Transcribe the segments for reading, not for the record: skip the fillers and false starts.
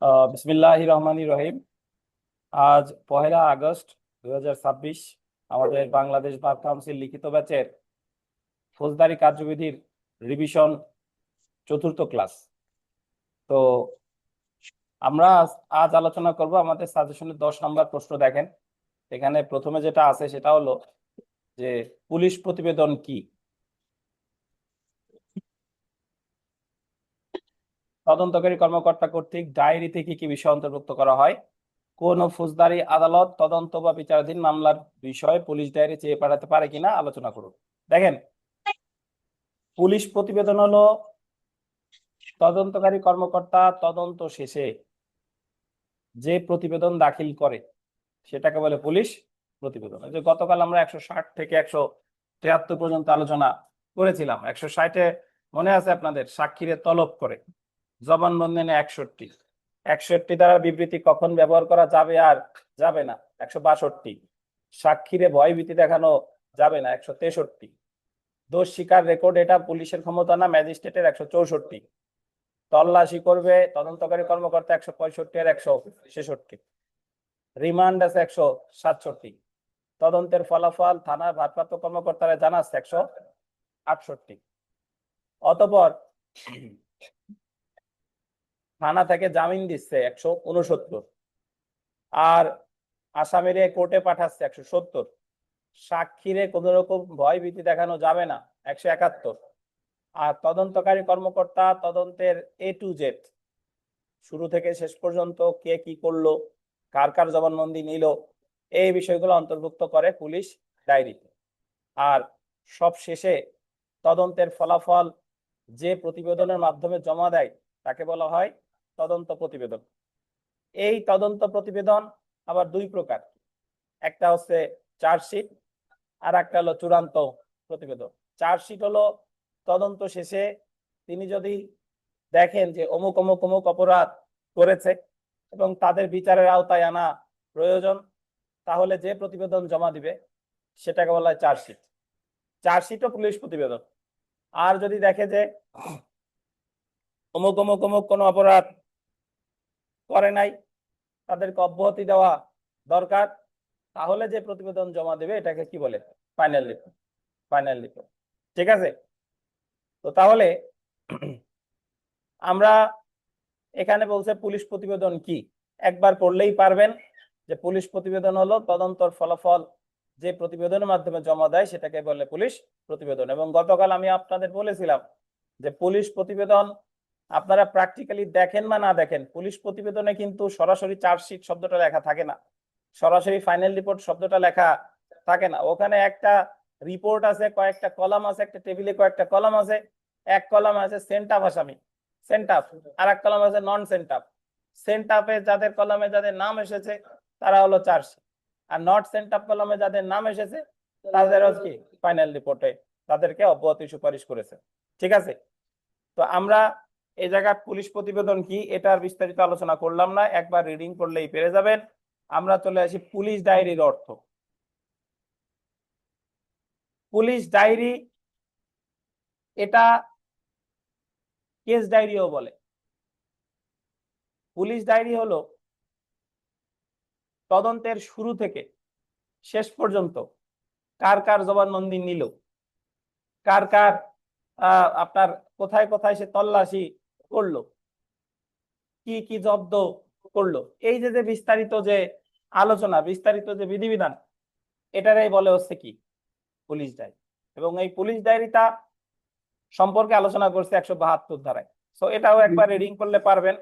বিসমিল্লাহির রহমানির রহিম। আজ 1 আগস্ট 2026। আমাদের বাংলাদেশ বার কাউন্সিল লিখিত ব্যাচের ফৌজদারি কার্যবিধির রিভিশন চতুর্থ ক্লাস। তো আমরা আজ আলোচনা করব আমাদের সাজেশনের 10 নম্বর প্রশ্ন। দেখেন, এখানে প্রথমে যেটা আছে সেটা হলো যে পুলিশ প্রতিবেদন কি। তদন্তকারী কর্মকর্তা কর্তৃক ডায়েরিতে কি কি বিষয় অন্তর্ভুক্ত করা হয়? কোন ফৌজদারি আদালত তদন্ত বা বিচারাধীন মামলার বিষয়ে পুলিশ ডায়েরি চেয়ে পাঠাতে পারে কিনা আলোচনা করুন। দেখেন, পুলিশ প্রতিবেদন হলো তদন্তকারী কর্মকর্তা তদন্ত শেষে যে প্রতিবেদন দাখিল করে সেটাকে বলে পুলিশ প্রতিবেদন। এই যে গতকাল আমরা 160 থেকে 173 পর্যন্ত আলোচনা করেছিলাম। 160-এ মনে আছে আপনাদের, সাক্ষীরে তলব করে, জবানবন্দি নেয় 61, 61 দ্বারা বিবৃতি কখন ব্যবহার করা যাবে আর যাবে না 162, সাক্ষীরে ভয় ভীতি দেখানো যাবে না 163, দোষ স্বীকার রেকর্ড এটা পুলিশের ক্ষমতা না ম্যাজিস্ট্রেটের 164, তল্লাশি করবে তদন্তকারী কর্মকর্তা 165 আর 166, রিমান্ড আছে 167, তদন্তের ফলাফল থানার ভারপ্রাপ্ত কর্মকর্তারা জানাচ্ছে 168। অতঃপর থানা থেকে জামিন দিচ্ছে 169, আর আসামিরে কোর্টে পাঠাচ্ছে 170, সাক্ষীরে কোন রকম ভয় ভীতি দেখানো যাবে না 171, আর তদন্তকারী কর্মকর্তা তদন্তের A to Z শুরু থেকে শেষ পর্যন্ত কে কি করলো, কার কার জবানবন্দি নিল, এই বিষয়গুলো অন্তর্ভুক্ত করে পুলিশ ডায়েরিতে। আর সব শেষে তদন্তের ফলাফল যে প্রতিবেদনের মাধ্যমে জমা দেয় তাকে বলা হয় তদন্ত প্রতিবেদন। এই তদন্ত প্রতিবেদন আবার দুই প্রকার, একটা হচ্ছে চার্জশিট আর একটা হলো চূড়ান্ত প্রতিবেদন। চার্জশিট হলো তদন্ত শেষে তিনি যদি দেখেন যে অমুক অমুক অমুক অপরাধ করেছে এবং তাদের বিচারের আওতায় আনা প্রয়োজন, তাহলে যে প্রতিবেদন জমা দিবে সেটাকে বলা হয় চার্জশিট। চার্জশিটও পুলিশ প্রতিবেদন। আর যদি দেখে যে অমুক অমুক অমুক কোনো অপরাধ করে নাই, তাদেরকে অব্যাহতি দেওয়া দরকার, তাহলে যে প্রতিবেদন জমা দেবে এটাকে কি বলে? Final report. Final report. ঠিক আছে? তো তাহলে আমরা এখানে বলছে পুলিশ প্রতিবেদন কি, একবার পড়লেই পারবেন যে পুলিশ প্রতিবেদন হলো তদন্তর ফলাফল যে প্রতিবেদনের মাধ্যমে জমা দেয় সেটাকে বলে পুলিশ প্রতিবেদন। এবং গতকাল আমি আপনাদের বলেছিলাম যে পুলিশ প্রতিবেদন আপনারা প্র্যাকটিক্যালি দেখেন বা না দেখেন, পুলিশ প্রতিবেদনে কিন্তু সরাসরি চার্জশিট শব্দটা লেখা থাকে না, সরাসরি ফাইনাল রিপোর্ট শব্দটা লেখা থাকে না। ওখানে একটা রিপোর্ট আছে, কয়েকটা কলাম আছে, একটা টেবিলে কয়েকটা কলাম আছে। এক কলাম আছে সেন্টাফ আসামি, সেন্টাফ, আর এক কলাম আছে নন সেন্টাফ। সেন্টাফে যাদের কলামে যাদের নাম এসেছে তারা হলো চার্জশিট, আর নট সেন্টাফ কলামে যাদের নাম এসেছে তাদের কি ফাইনাল রিপোর্টে তাদেরকে অব্যাহতি সুপারিশ করেছে। ঠিক আছে? তো আমরা এই জায়গায় পুলিশ প্রতিবেদন কি এটার বিস্তারিত আলোচনা করলাম না, একবার রিডিং করলেই পেরে যাবেন। আমরা চলে আসি পুলিশ ডায়েরির অর্থ। পুলিশ ডায়েরি এটা কেস ডায়েরিও বলে। পুলিশ ডায়েরি হলো তদন্তের শুরু থেকে শেষ পর্যন্ত কার কার জবানবন্দি নিল, কার কার আপনার কোথায় কোথায় সে তল্লাশি করলো, কি কি জব্দ করলো, এই যে যে বিস্তারিত যে আলোচনা, বিস্তারিত যে বিধিবিধান, এটারই বলে হচ্ছে কি পুলিশ ডায়েরি। এবং এই পুলিশ ডায়েরিটা সম্পর্কে আলোচনা করছে 172 ধারায়। সো এটাও একবার রিডিং করলে পারবেন।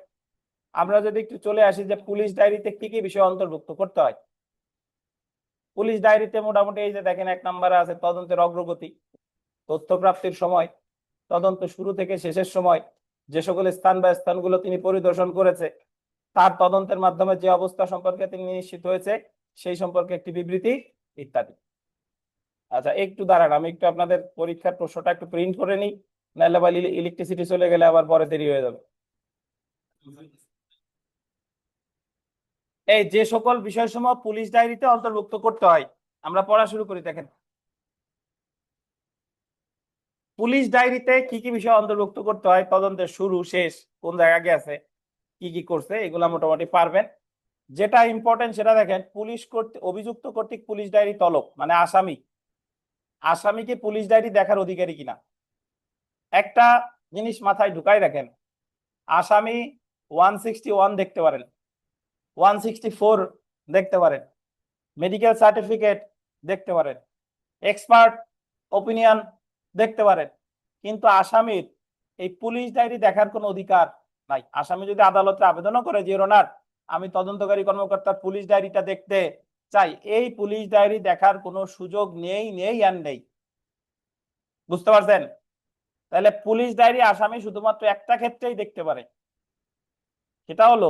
আমরা যদি একটু চলে আসি যে পুলিশ ডায়েরিতে কি কি বিষয় অন্তর্ভুক্ত করতে হয়। পুলিশ ডায়েরিতে মোটামুটি এই যে দেখেন, 1 নম্বরে আছে তদন্তের অগ্রগতি, তথ্য প্রাপ্তির সময়, তদন্ত শুরু থেকে শেষের সময়, যে সকল স্থান বা স্থানগুলো তিনি পরিদর্শন করেছে, তার তদন্তের মাধ্যমে যে অবস্থা সম্পর্কে তিনি নিশ্চিত হয়েছে সেই সম্পর্কে একটি বিবৃতি, ইত্যাদি। আচ্ছা একটু দাঁড়ান, আমি একটু আপনাদের পরীক্ষার প্রশ্নটা একটু প্রিন্ট করে নিই, নাহলে আবার ইলেকট্রিসিটি চলে গেলে আবার পরে দেরি হয়ে যাবে। এই যে সকল বিষয়সমূহ পুলিশ ডায়েরিতে অন্তর্ভুক্ত করতে হয়, আমরা পড়া শুরু করি। দেখেন, পুলিশ ডায়েরিতে কি কি বিষয় অন্তর্ভুক্ত করতে হয়, তদন্তের শুরু শেষ কোন জায়গায় গেছে, কি কি করছে এগুলা মোটামুটি পারবেন। যেটা ইম্পর্টেন্ট সেটা দেখেন, পুলিশ কর্তৃক অভিযুক্ত কর্তৃক পুলিশ ডায়েরি তলব, মানে আসামিকে পুলিশ ডায়েরি দেখার অধিকারী কিনা। একটা জিনিস মাথায় ঢুকাই রাখেন, আসামি 161 দেখতে পারেন, 164 দেখতে পারেন, মেডিকেল সার্টিফিকেট দেখতে পারেন, এক্সপার্ট ওপিনিয়ন দেখতে পারেন, কিন্তু আসামির এই পুলিশ ডায়েরি দেখার কোনো অধিকার নাই। আসামি যদি আদালতে আবেদনও করে যে ওনার আমি তদন্তকারী কর্মকর্তার পুলিশ ডায়েরিটা দেখতে চাই, এই পুলিশ ডায়েরি দেখার কোনো সুযোগ নেই আর নেই। বুঝতে পারছেন? তাহলে পুলিশ ডায়েরি আসামি শুধুমাত্র একটা ক্ষেত্রেই দেখতে পারে, সেটা হলো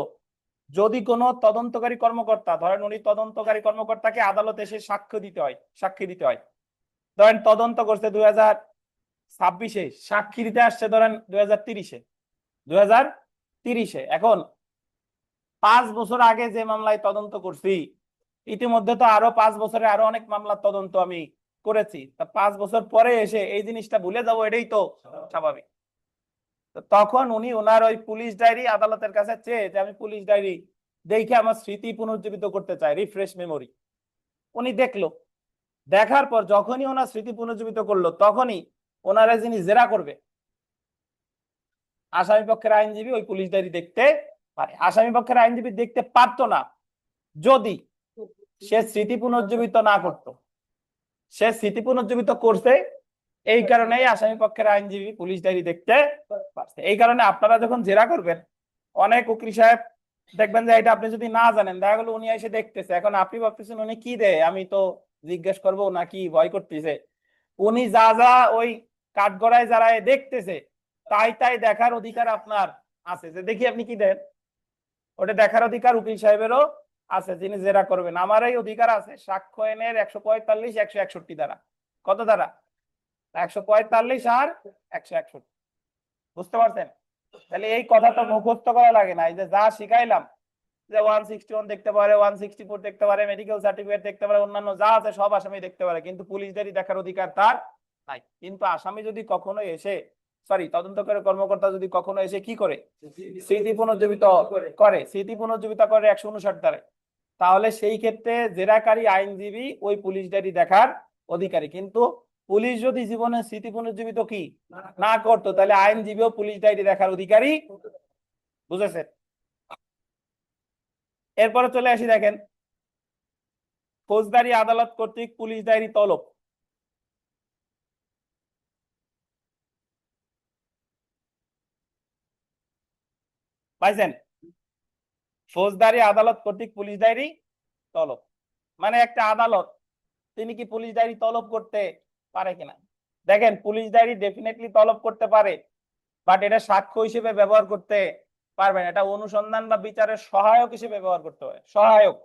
যদি কোনো তদন্তকারী কর্মকর্তা, ধরেন উনি তদন্তকারী কর্মকর্তাকে আদালতে এসে সাক্ষী দিতে হয়। ধরেন তদন্ত করছে 2026-এ, সাক্ষী দিতে আসছে ধরেন 2030-এ। এখন 5 বছর আগে যে মামলায় তদন্ত করছি, ইতিমধ্যে তো আরো 5 বছরে আরো অনেক মামলার তদন্ত আমি করেছি, তা 5 বছর পরে এসে এই জিনিসটা ভুলে যাবো, এটাই তো স্বাভাবিক। তখন উনি ওনার ওই পুলিশ ডায়েরি আদালতের কাছে চেয়ে যে আমি পুলিশ ডায়েরি দেখে আমার স্মৃতি পুনর্জীবিত করতে চাই, রিফ্রেশ মেমোরি। উনি দেখলো, দেখার পর যখনই ওনার স্মৃতি পুনর্জীবিত করলো, তখনই ওনারা যিনি জেরা করবে, আসামি পক্ষের আইনজীবী ওই পুলিশ ডায়েরি দেখতে পারে। আসামি পক্ষের আইনজীবী দেখতে পারতো না যদি সে স্মৃতি পুনর্জীবিত না করতো। সে স্মৃতি পুনর্জীবিত করছে, এই কারণেই আসামি পক্ষের আইনজীবী পুলিশ ডায়েরি দেখতে পারছে। এই কারণে আপনারা যখন জেরা করবেন, অনেক উকিল সাহেব দেখবেন যে এটা আপনি যদি না জানেন, দেখা গেলো উনি এসে দেখতেছে, এখন আপনি ভাবতেছেন উনি কি দেয়, আমি তো জিজ্ঞেস করবো নাকি ভয় করতেছে। উনি যা যা ওই কাঠগড়ায় যারা দেখতেছে তাই দেখার অধিকার আপনার আছে, যে দেখি আপনি কি দেন, ওটা দেখার অধিকার উকিল সাহেবেরও আছে যিনি জেরা করবেন। আমার এই অধিকার আছে সাক্ষ্য আইনের 145, 161 দ্বারা। কত দ্বারা? 145 আর 161। বুঝতে পারছেন? তাহলে এই কথাটা মুখস্থ করা লাগে না, এই যে যা শিখাইলাম যে 161 দেখতে পারে, 164 দেখতে পারে, মেডিকেল সার্টিফিকেট দেখতে পারে, অন্যান্য যা আছে সব আসামি দেখতে পারে, কিন্তু পুলিশ ডায়েরি দেখার অধিকার তার নাই। কিন্তু আসামি যদি কখনো এসে, তদন্তকারী কর্মকর্তা যদি কখনো এসে কি করে, স্মৃতি পুনর্জীবিত করে, 159 ধারায়, তাহলে সেই ক্ষেত্রে জেরাকারী আইনজীবী ওই পুলিশ ডায়েরি দেখার অধিকারী। কিন্তু পুলিশ যদি জীবনে স্মৃতি পুনর্জীবিত কি না করতো, তাহলে আইনজীবীও পুলিশ ডায়েরি দেখার অধিকারী। বুঝেছেন? এরপরে চলে আসি, দেখেন ফৌজদারি আদালত কর্তৃক পুলিশ ডায়েরি তলব। পাইছেন? ফৌজদারি আদালত কর্তৃক পুলিশ ডায়েরি তলব মানে একটা আদালত তিনি কি পুলিশ ডায়েরি তলব করতে পারে কিনা। দেখেন পুলিশ ডায়েরি ডেফিনেটলি তলব করতে পারে, বাট এটা সাক্ষ্য হিসেবে ব্যবহার করতে পারবেন, এটা অনুসন্ধান বা বিচারের সহায়ক হিসেবে ব্যবহার করতে হয়। সহায়ক,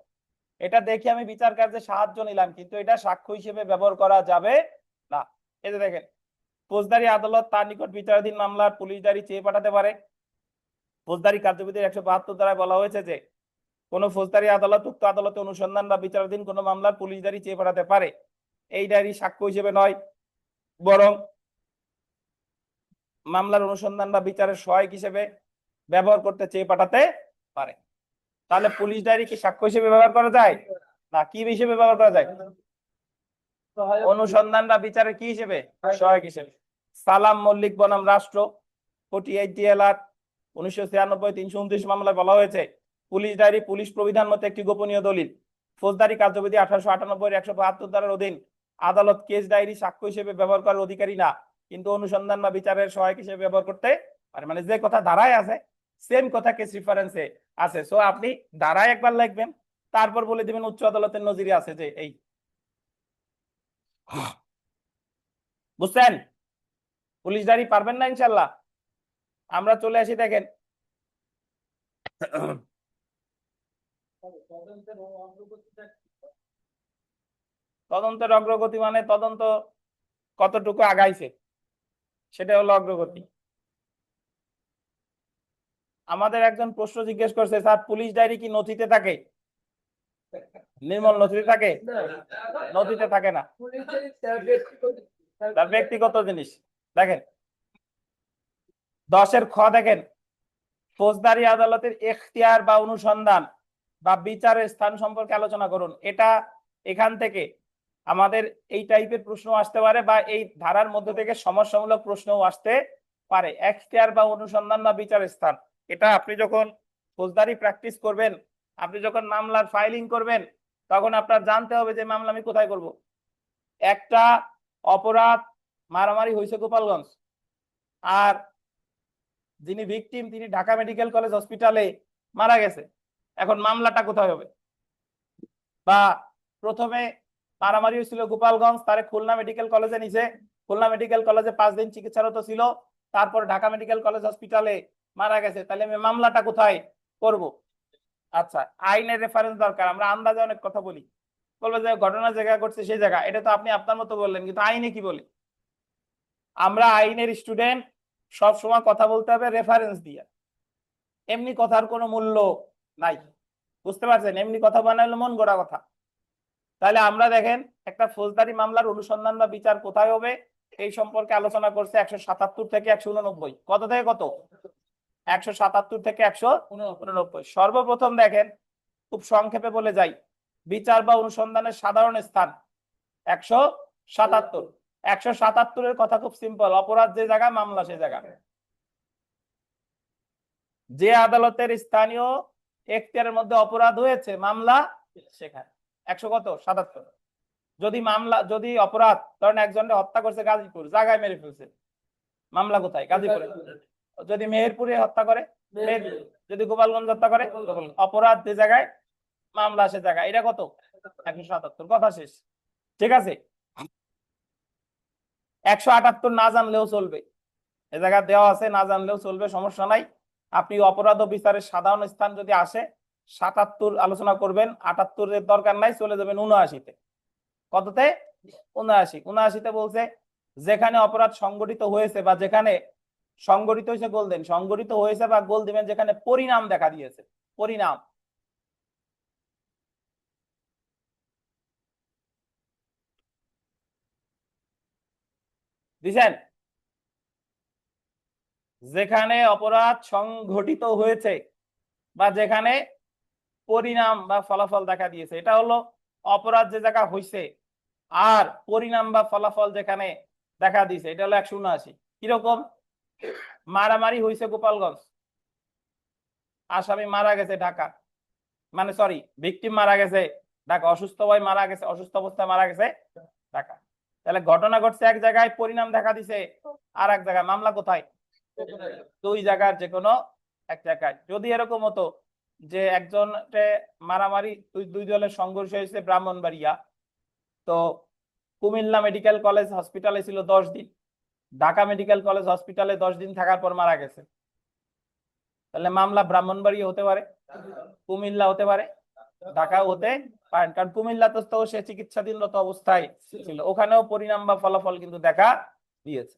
এটা দেখে আমি বিচার কার্যে সাহায্য নিলাম, কিন্তু এটা সাক্ষ্য হিসেবে ব্যবহার করা যাবে না। এই যে দেখেন, ফৌজদারি আদালত তার নিকট বিচারাধীন মামলার পুলিশ ডায়েরি চেয়ে পাঠাতে পারে। ফৌজদারি কার্যবিধির 172 ধারায় বলা হয়েছে যে কোন ফৌজদারি আদালত উক্ত আদালতে অনুসন্ধান বা বিচারাধীন কোন মামলার পুলিশ ডায়েরি চেয়ে পাঠাতে পারে। এই ডায়েরি সাক্ষ্য হিসেবে নয়, বরং মামলার অনুসন্ধান বা বিচারের সহায়ক হিসেবে ব্যবহার করতে চেয়ে পাঠাতে পারে। তাহলে পুলিশ ডায়েরি কি সাক্ষ্য হিসেবে ব্যবহার করা যায় না, কি হিসেবে ব্যবহার করা যায়? অনুসন্ধান বা বিচারের কি হিসেবে? সহায়ক হিসেবে। সালাম মল্লিক বনাম রাষ্ট্র 48 DLR 1996 329 মামলায় বলা হয়েছে পুলিশ ডায়েরি পুলিশ প্রবিধান মতে একটি গোপনীয় দলিল। ফৌজদারি কার্যবিধি 1898 172 ধারার অধীন আদালত কেস ডায়েরি সাক্ষ্য হিসেবে ব্যবহার করার অধিকারী না, কিন্তু অনুসন্ধান বা বিচারের সহায়ক হিসেবে ব্যবহার করতে পারে। মানে যে কথা ধারায় আছে সেম কথা কেস রেফারেন্সে আছে। সো আপনি ধারায় একবার লিখবেন, তারপর বলে দিবেন উচ্চ আদালতের নজিরে আছে যে এই। বুঝছেন? পুলিশ ডায়েরি পারবেন না ইনশাল্লাহ। আমরা চলে আসি, দেখেন তদন্তের অগ্রগতি মানে তদন্ত কতটুকু আগাইছে সেটা হলো অগ্রগতি। আমাদের একজন প্রশ্ন জিজ্ঞেস করছে, স্যার পুলিশ ডায়েরি কি নথিতে থাকে? নির্মল, নথিতে থাকে? নথিতে থাকে না, তার ব্যক্তিগত জিনিস। দেখেন 10-এর খ, দেখেন ফৌজদারি আদালতের এখতিয়ার বা অনুসন্ধান বা বিচারের স্থান সম্পর্কে আলোচনা করুন। এটা এখান থেকে আমাদের এই টাইপের প্রশ্ন আসতে পারে বা এই ধারার মধ্যে থেকে সমস্যামূলক প্রশ্নও আসতে পারে। এখতিয়ার বা অনুসন্ধান বা বিচারের স্থান, এটা আপনি যখন ফৌজদারি প্র্যাকটিস করবেন, আপনি যখন মামলার ফাইলিং করবেন, তখন আপনার জানতে হবে যে মামলা আমি কোথায় করব। একটা অপরাধ মারামারি হয়েছে গোপালগঞ্জ, আর যিনি ভিকটিম তিনি ঢাকা মেডিকেল কলেজ হসপিটালে মারা গেছে, এখন মামলাটা কোথায় হবে? বা প্রথমে মারামারি হয়েছিল গোপালগঞ্জ, তারে খুলনা মেডিকেল কলেজে নিছে, খুলনা মেডিকেল কলেজে 5 দিন চিকিৎসারত ছিল, তারপর ঢাকা মেডিকেল কলেজ হসপিটালে মারা গেছে, তাহলে আমি মামলাটা কোথায় করব? আচ্ছা, আইনের রেফারেন্স দরকার। আমরা আন্দাজে অনেক কথা বলি, বলবো যে ঘটনার জায়গা করছে সেই জায়গা, এটা তো আপনি আপনার মতো বললেন, কিন্তু আইনে কি বলে? আমরা আইনের স্টুডেন্ট, সব সময় কথা বলতে হবে রেফারেন্স দিয়ে। এমনি কথার কোনো মূল্য নাই, বুঝতে পারছেন? এমনি কথা বানাইলে মন গড়া কথা। তাহলে আমরা দেখেন একটা ফৌজদারি মামলার অনুসন্ধান বা বিচার কোথায় হবে এই সম্পর্কে আলোচনা করছে 177 থেকে 189। কত থেকে কত? 177 থেকে 189। সর্বপ্রথম দেখেন, খুব সংক্ষেপে বলে যাই, বিচার বা অনুসন্ধানের সাধারণ স্থান 177। 177-এর কথা খুব সিম্পল, অপরাধ যে জায়গায়, মামলা সে জায়গা। যে আদালতের স্থানীয় এখতিয়ারের মধ্যে অপরাধ হয়েছে, মামলা সেখানে। 177। যদি অপরাধ ধরেন একজনকে হত্যা করছে গাজীপুর, জায়গায় মেরে ফেলছে, মামলা কোথায়? গাজীপুরে। যদি মেহেরপুরে হত্যা করে, যদি গোপালগঞ্জ হত্যা করে, অপরাধ যে জায়গায়, মামলা সে জায়গায়। এটা কত? 177। কথা শেষ, ঠিক আছে। 178 না জানলেও চলবে, এ জায়গা দেওয়া আছে, না জানলেও চলবে, সমস্যা নাই। আপনি অপরাধ ও বিচারের সাধারণ স্থান যদি আসে 77 আলোচনা করবেন, 78-এর দরকার নাই, চলে যাবেন 79-তে। কততে? 79। 79-তে বলছে যেখানে অপরাধ সংগঠিত হয়েছে বা যেখানে সংগঠিত হয়েছে গোল দেন, সংগঠিত হয়েছে বা গোল দিবেন যেখানে পরিণাম দেখা দিয়েছে। পরিণাম দিছেন? যেখানে অপরাধ সংঘটিত হয়েছে বা যেখানে পরিণাম বা ফলাফল দেখা দিয়েছে, এটা হলো অপরাধ যে জায়গা হয়েছে আর পরিণাম বা ফলাফল যেখানে দেখা দিয়েছে, এটা হলো 179। কিরকম? মারামারি হয়েছে গোপালগঞ্জ, আসামি মারা গেছে ঢাকা, মানে সরি, ভিকটিম মারা গেছে ঢাকা, অসুস্থ হয়ে মারা গেছে, অসুস্থ অবস্থায় মারা গেছে ঢাকা। তাহলে ঘটনা ঘটছে এক জায়গায়, পরিণাম দেখা দিছে আর এক জায়গায়, মামলা কোথায়? দুই জায়গার যে কোনো এক জায়গায়। যদি এরকম হতো যে একজন মারামারি, দুই দলের সংঘর্ষ হয়েছে ব্রাহ্মণবাড়িয়া, তো কুমিল্লা মেডিকেল কলেজ হসপিটালে ছিল 10 দিন, ঢাকা মেডিকেল কলেজ হসপিটালে 10 দিন থাকার পর মারা গেছে, তাহলে মামলা ব্রাহ্মণবাড়িয়া হতে পারে, কুমিল্লা হতে পারে, ঢাকাও হতে পারেন, কারণ কুমিল্লা তো সে চিকিৎসাধীনরত অবস্থায় ছিল, ওখানেও পরিণাম বা ফলাফল কিন্তু দেখা দিয়েছে।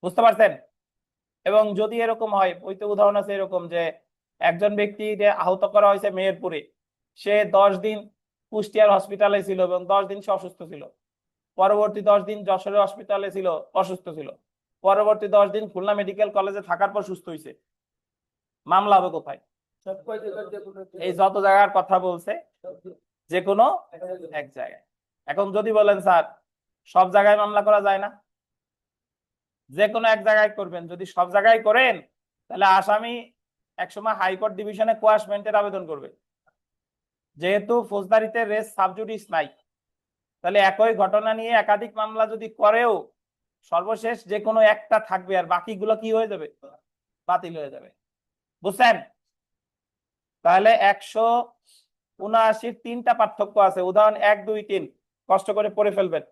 বুঝতে পারছেন? এবং যদি এরকম হয়, ওই তো উদাহরণ আছে এরকম যে একজন ব্যক্তি আহত করা হয়েছে মেহেরপুরে, সে 10 দিন কুষ্টিয়ার হসপিটালে ছিল এবং 10 দিন সে অসুস্থ ছিল, পরবর্তী 10 দিন যশোরের হসপিটালে ছিল, অসুস্থ ছিল, পরবর্তী 10 দিন খুলনা মেডিকেল কলেজে থাকার পর সুস্থ হয়েছে, মামলা হবে কোথায়? এই যত জায়গার কথা বলছে যে কোনো এক জায়গায়। এখন যদি বলেন স্যার সব জায়গায় মামলা করা যায় না, যে কোনো এক জায়গায় করবেন। যদি সব জায়গায় করেন তাহলে আসামি একসময় হাইকোর্ট ডিভিশনে কোয়াশমেন্টের আবেদন করবে, যেহেতু ফৌজদারিতে রেস সাবজুডিস নাই, তাহলে একই ঘটনা নিয়ে একাধিক মামলা যদি করেও সর্বশেষ যে কোনো একটা থাকবে আর বাকিগুলো কি হয়ে যাবে? বাতিল হয়ে যাবে। বুঝছেন? তাহলে 179 3টা পার্থক্য আছে। উদাহরণ 1, 2, 3 কষ্ট করে পড়ে ফেলবেন,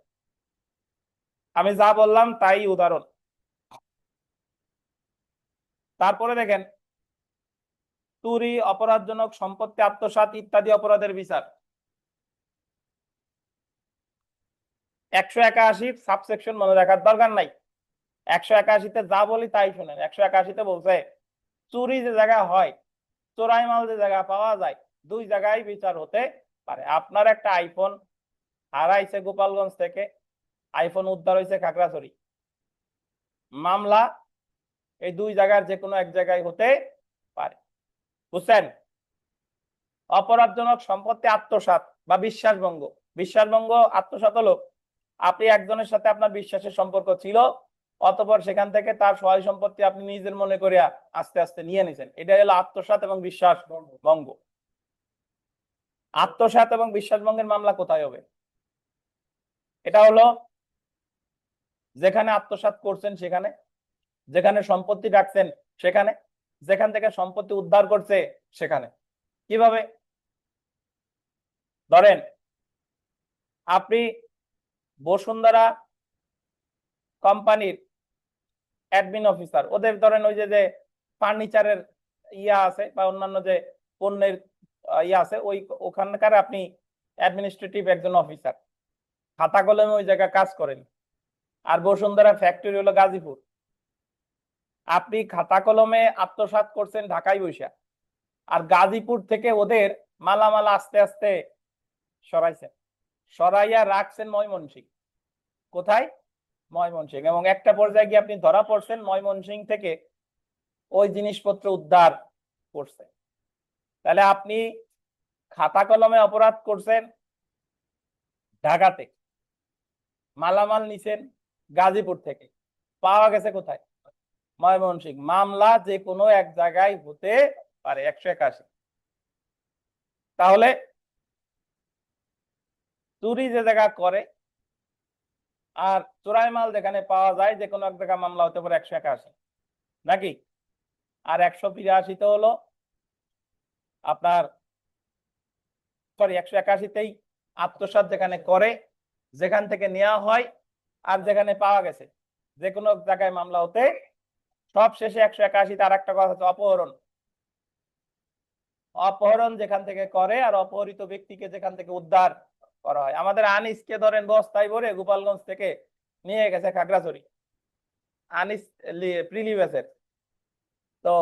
আমি যা বললাম তাই উদাহরণ। তারপরে দেখেন চুরি, অপরাধজনক সম্পত্তি আত্মসাৎ ইত্যাদি অপরাধের বিচার 181 সাবসেকশন মনে রাখার দরকার নাই। 181-তে যা বলি তাই শুনেন। 181-তে বলছে চুরি যে জায়গা হয়, চোরাই মাল যে জায়গা পাওয়া যায়, দুই জায়গায় বিচার হতে পারে। আপনার একটা আইফোন হারাইছে গোপালগঞ্জ থেকে, আইফোন উদ্ধার হয়েছে খাগড়াছড়ি, মামলা এই দুই জায়গার যে কোনো এক জায়গায় হতে পারে। বুঝছেন? অপরাধজনক সম্পত্তি আত্মসাৎ বা বিশ্বাসভঙ্গ। বিশ্বাসভঙ্গ আত্মসাৎ হলো আপনি একজনের সাথে আপনার বিশ্বাসের সম্পর্ক ছিল, অতঃপর সেখান থেকে তার সহায় সম্পত্তি আপনি নিজের মনে করিয়া আস্তে আস্তে নিয়ে নিছেন, এটা হলো আত্মসাৎ এবং বিশ্বাস ভঙ্গ। আত্মসাৎ এবং বিশ্বাস ভঙ্গের মামলা কোথায় হবে? এটা হলো যেখানে আত্মসাৎ করছেন সেখানে, যেখানে সম্পত্তি রাখছেন সেখানে, যেখান থেকে সম্পত্তি উদ্ধার করছে সেখানে। কিভাবে? ধরেন আপনি বসুন্ধরা কোম্পানির অ্যাডমিন অফিসার, ওদের ধরেন ওই যে ফার্নিচারের ইয়া আছে বা অন্যান্য যে পণ্যের ইয়া আছে, ওখানকার আপনি অ্যাডমিনিস্ট্রেটিভ একজন অফিসার, খাতা কলমে ওই জায়গায় কাজ করেন। আর বসুন্ধরা ফ্যাক্টরি হলো গাজীপুর। আপনি খাতা কলমে আত্মসাৎ করছেন ঢাকায় বৈশা, আর গাজীপুর থেকে ওদের মালামাল আস্তে আস্তে সরাইছেন, সরাইয়া রাখছেন ময়মনসিংহ। কোথায়? ময়মনসিংহ। এবং একটা পর্যায়ে গিয়ে আপনি ধরা পড়ছেন ময়মনসিংহ থেকে ওই জিনিসপত্র উদ্ধার করছে। তাহলে আপনি খাতা কলমে অপরাধ করছেন ঢাকাতে, মালামাল নিছেন গাজীপুর থেকে, পাওয়া গেছে কোথায়? ময়মনসিংহ। মামলা যে কোনো এক জায়গায় হতে পারে 181। তাহলে চুরি যে জায়গা করে আর চোরাই মাল যেখানে পাওয়া যায়, যে কোনো এক জায়গায় মামলা হতে পারে 181 নাকি? আর 182 হলো আপনার, সরি 181তেই আত্মসাৎ যেখানে করে, যেখান থেকে নেওয়া হয় আর যেখানে পাওয়া গেছে, যে কোনো জায়গায় মামলা হতে। সব শেষে 181তে আর একটা কথা হচ্ছে অপহরণ। অপহরণ যেখান থেকে করে আর অপহরিত ব্যক্তিকে যেখান থেকে উদ্ধার করা হয়। আমাদের আনিসকে ধরেন বস্তায় ভরে গোপালগঞ্জ থেকে নিয়ে গেছে খাগড়াছড়ি, আনিস প্রিলিভেসের। তো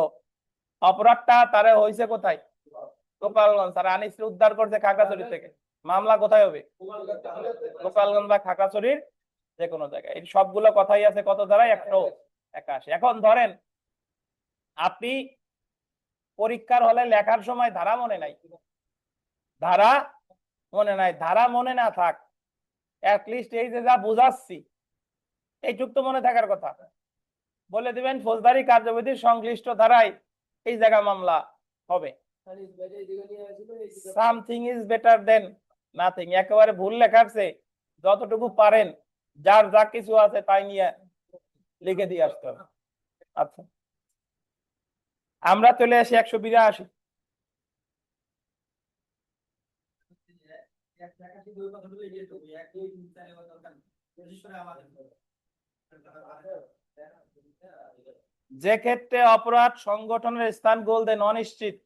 অপরাধটা তারে হয়েছে কোথায়? গোপালগঞ্জ। আর আনিস উদ্ধার করছে খাগড়াছড়ি থেকে। মামলা কোথায় হবে? গোপালগঞ্জ বা খাগড়াছড়ির যে কোনো জায়গায়। এই সবগুলো কথাই আছে কত ধারায়? 181। এখন ধরেন আপনি পরীক্ষার হলে লেখার সময় ধারা মনে নাই, ধারা মনে নাই। ধারা মনে না থাক, অ্যাটলিস্ট এই যে যা বুঝাচ্ছি এইটুক তো মনে থাকার কথা। বলে দিবেন ফৌজদারি কার্যবিধির সংশ্লিষ্ট ধারায় এই জায়গা মামলা হবে। Something is better then nothing. একেবারে ভুল লেখাচ্ছে, যতটুকু পারেন যার যা কিছু আছে তাই নিয়ে লিখে দিয়ে আসতে হবে। আচ্ছা, আমরা চলে আসি 182। যে ক্ষেত্রে অপরাধ সংগঠনের স্থান গোলদেন অনিশ্চিত।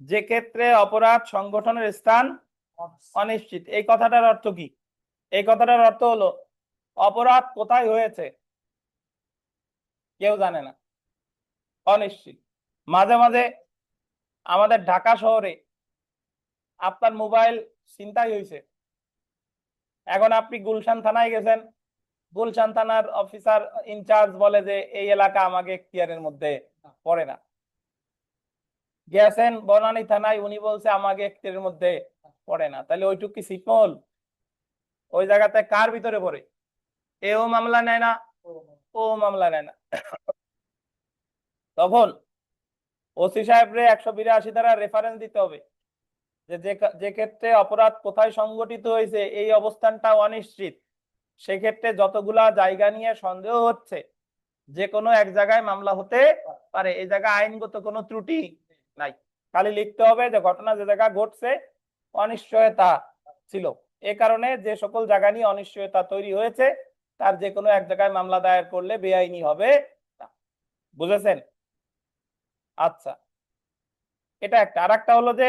যে ক্ষেত্রে অপরাধ সংগঠনের স্থান অনিশ্চিত, এই কথাটার অর্থ কি? এই কথাটার অর্থ হলো অপরাধ কোথায় হয়েছে কেউ জানে না, অনিশ্চিত। মাঝে মাঝে আমাদের ঢাকা শহরে আপনার মোবাইল ছিনতাই হয়েছে, এখন আপনি গুলশান থানায় গেছেন, গুলশান থানার অফিসার ইনচার্জ বলে যে এই এলাকা আমাকে এখতিয়ারের মধ্যে পড়ে না। গেছেন বনানী থানায়, উনি বলছে আমাকে এখতিয়ারের মধ্যে পড়ে না। তাহলে ওইটুক কি ছিটমহল? ওই জায়গাতে কার ভিতরে পড়ে? এও মামলা নেয় না, ও মামলা নেয় না। তখন ওসি সাহেবরে 182 ধারা রেফারেন্স দিতে হবে যে যে ক্ষেত্রে অপরাধ কোথায় সংগঠিত হয়েছে এই অবস্থানটা অনিশ্চিত, সেক্ষেত্রে যতগুলা জায়গা নিয়ে সন্দেহ হচ্ছে যে কোনো এক জায়গায় মামলা হতে পারে। এই জায়গায় আইনগত কোনো ত্রুটি নাই, খালি লিখতে হবে যে ঘটনা যে জায়গা ঘটছে অনিশ্চয়তা ছিল, এ কারণে যে সকল জায়গা নিয়ে অনিশ্চয়তা তৈরি হয়েছে তার যে কোনো এক জায়গায় মামলা দায়ের করলে বেআইনি হবে না। বুঝেছেন? আচ্ছা, এটা একটা। আর একটা হলো যে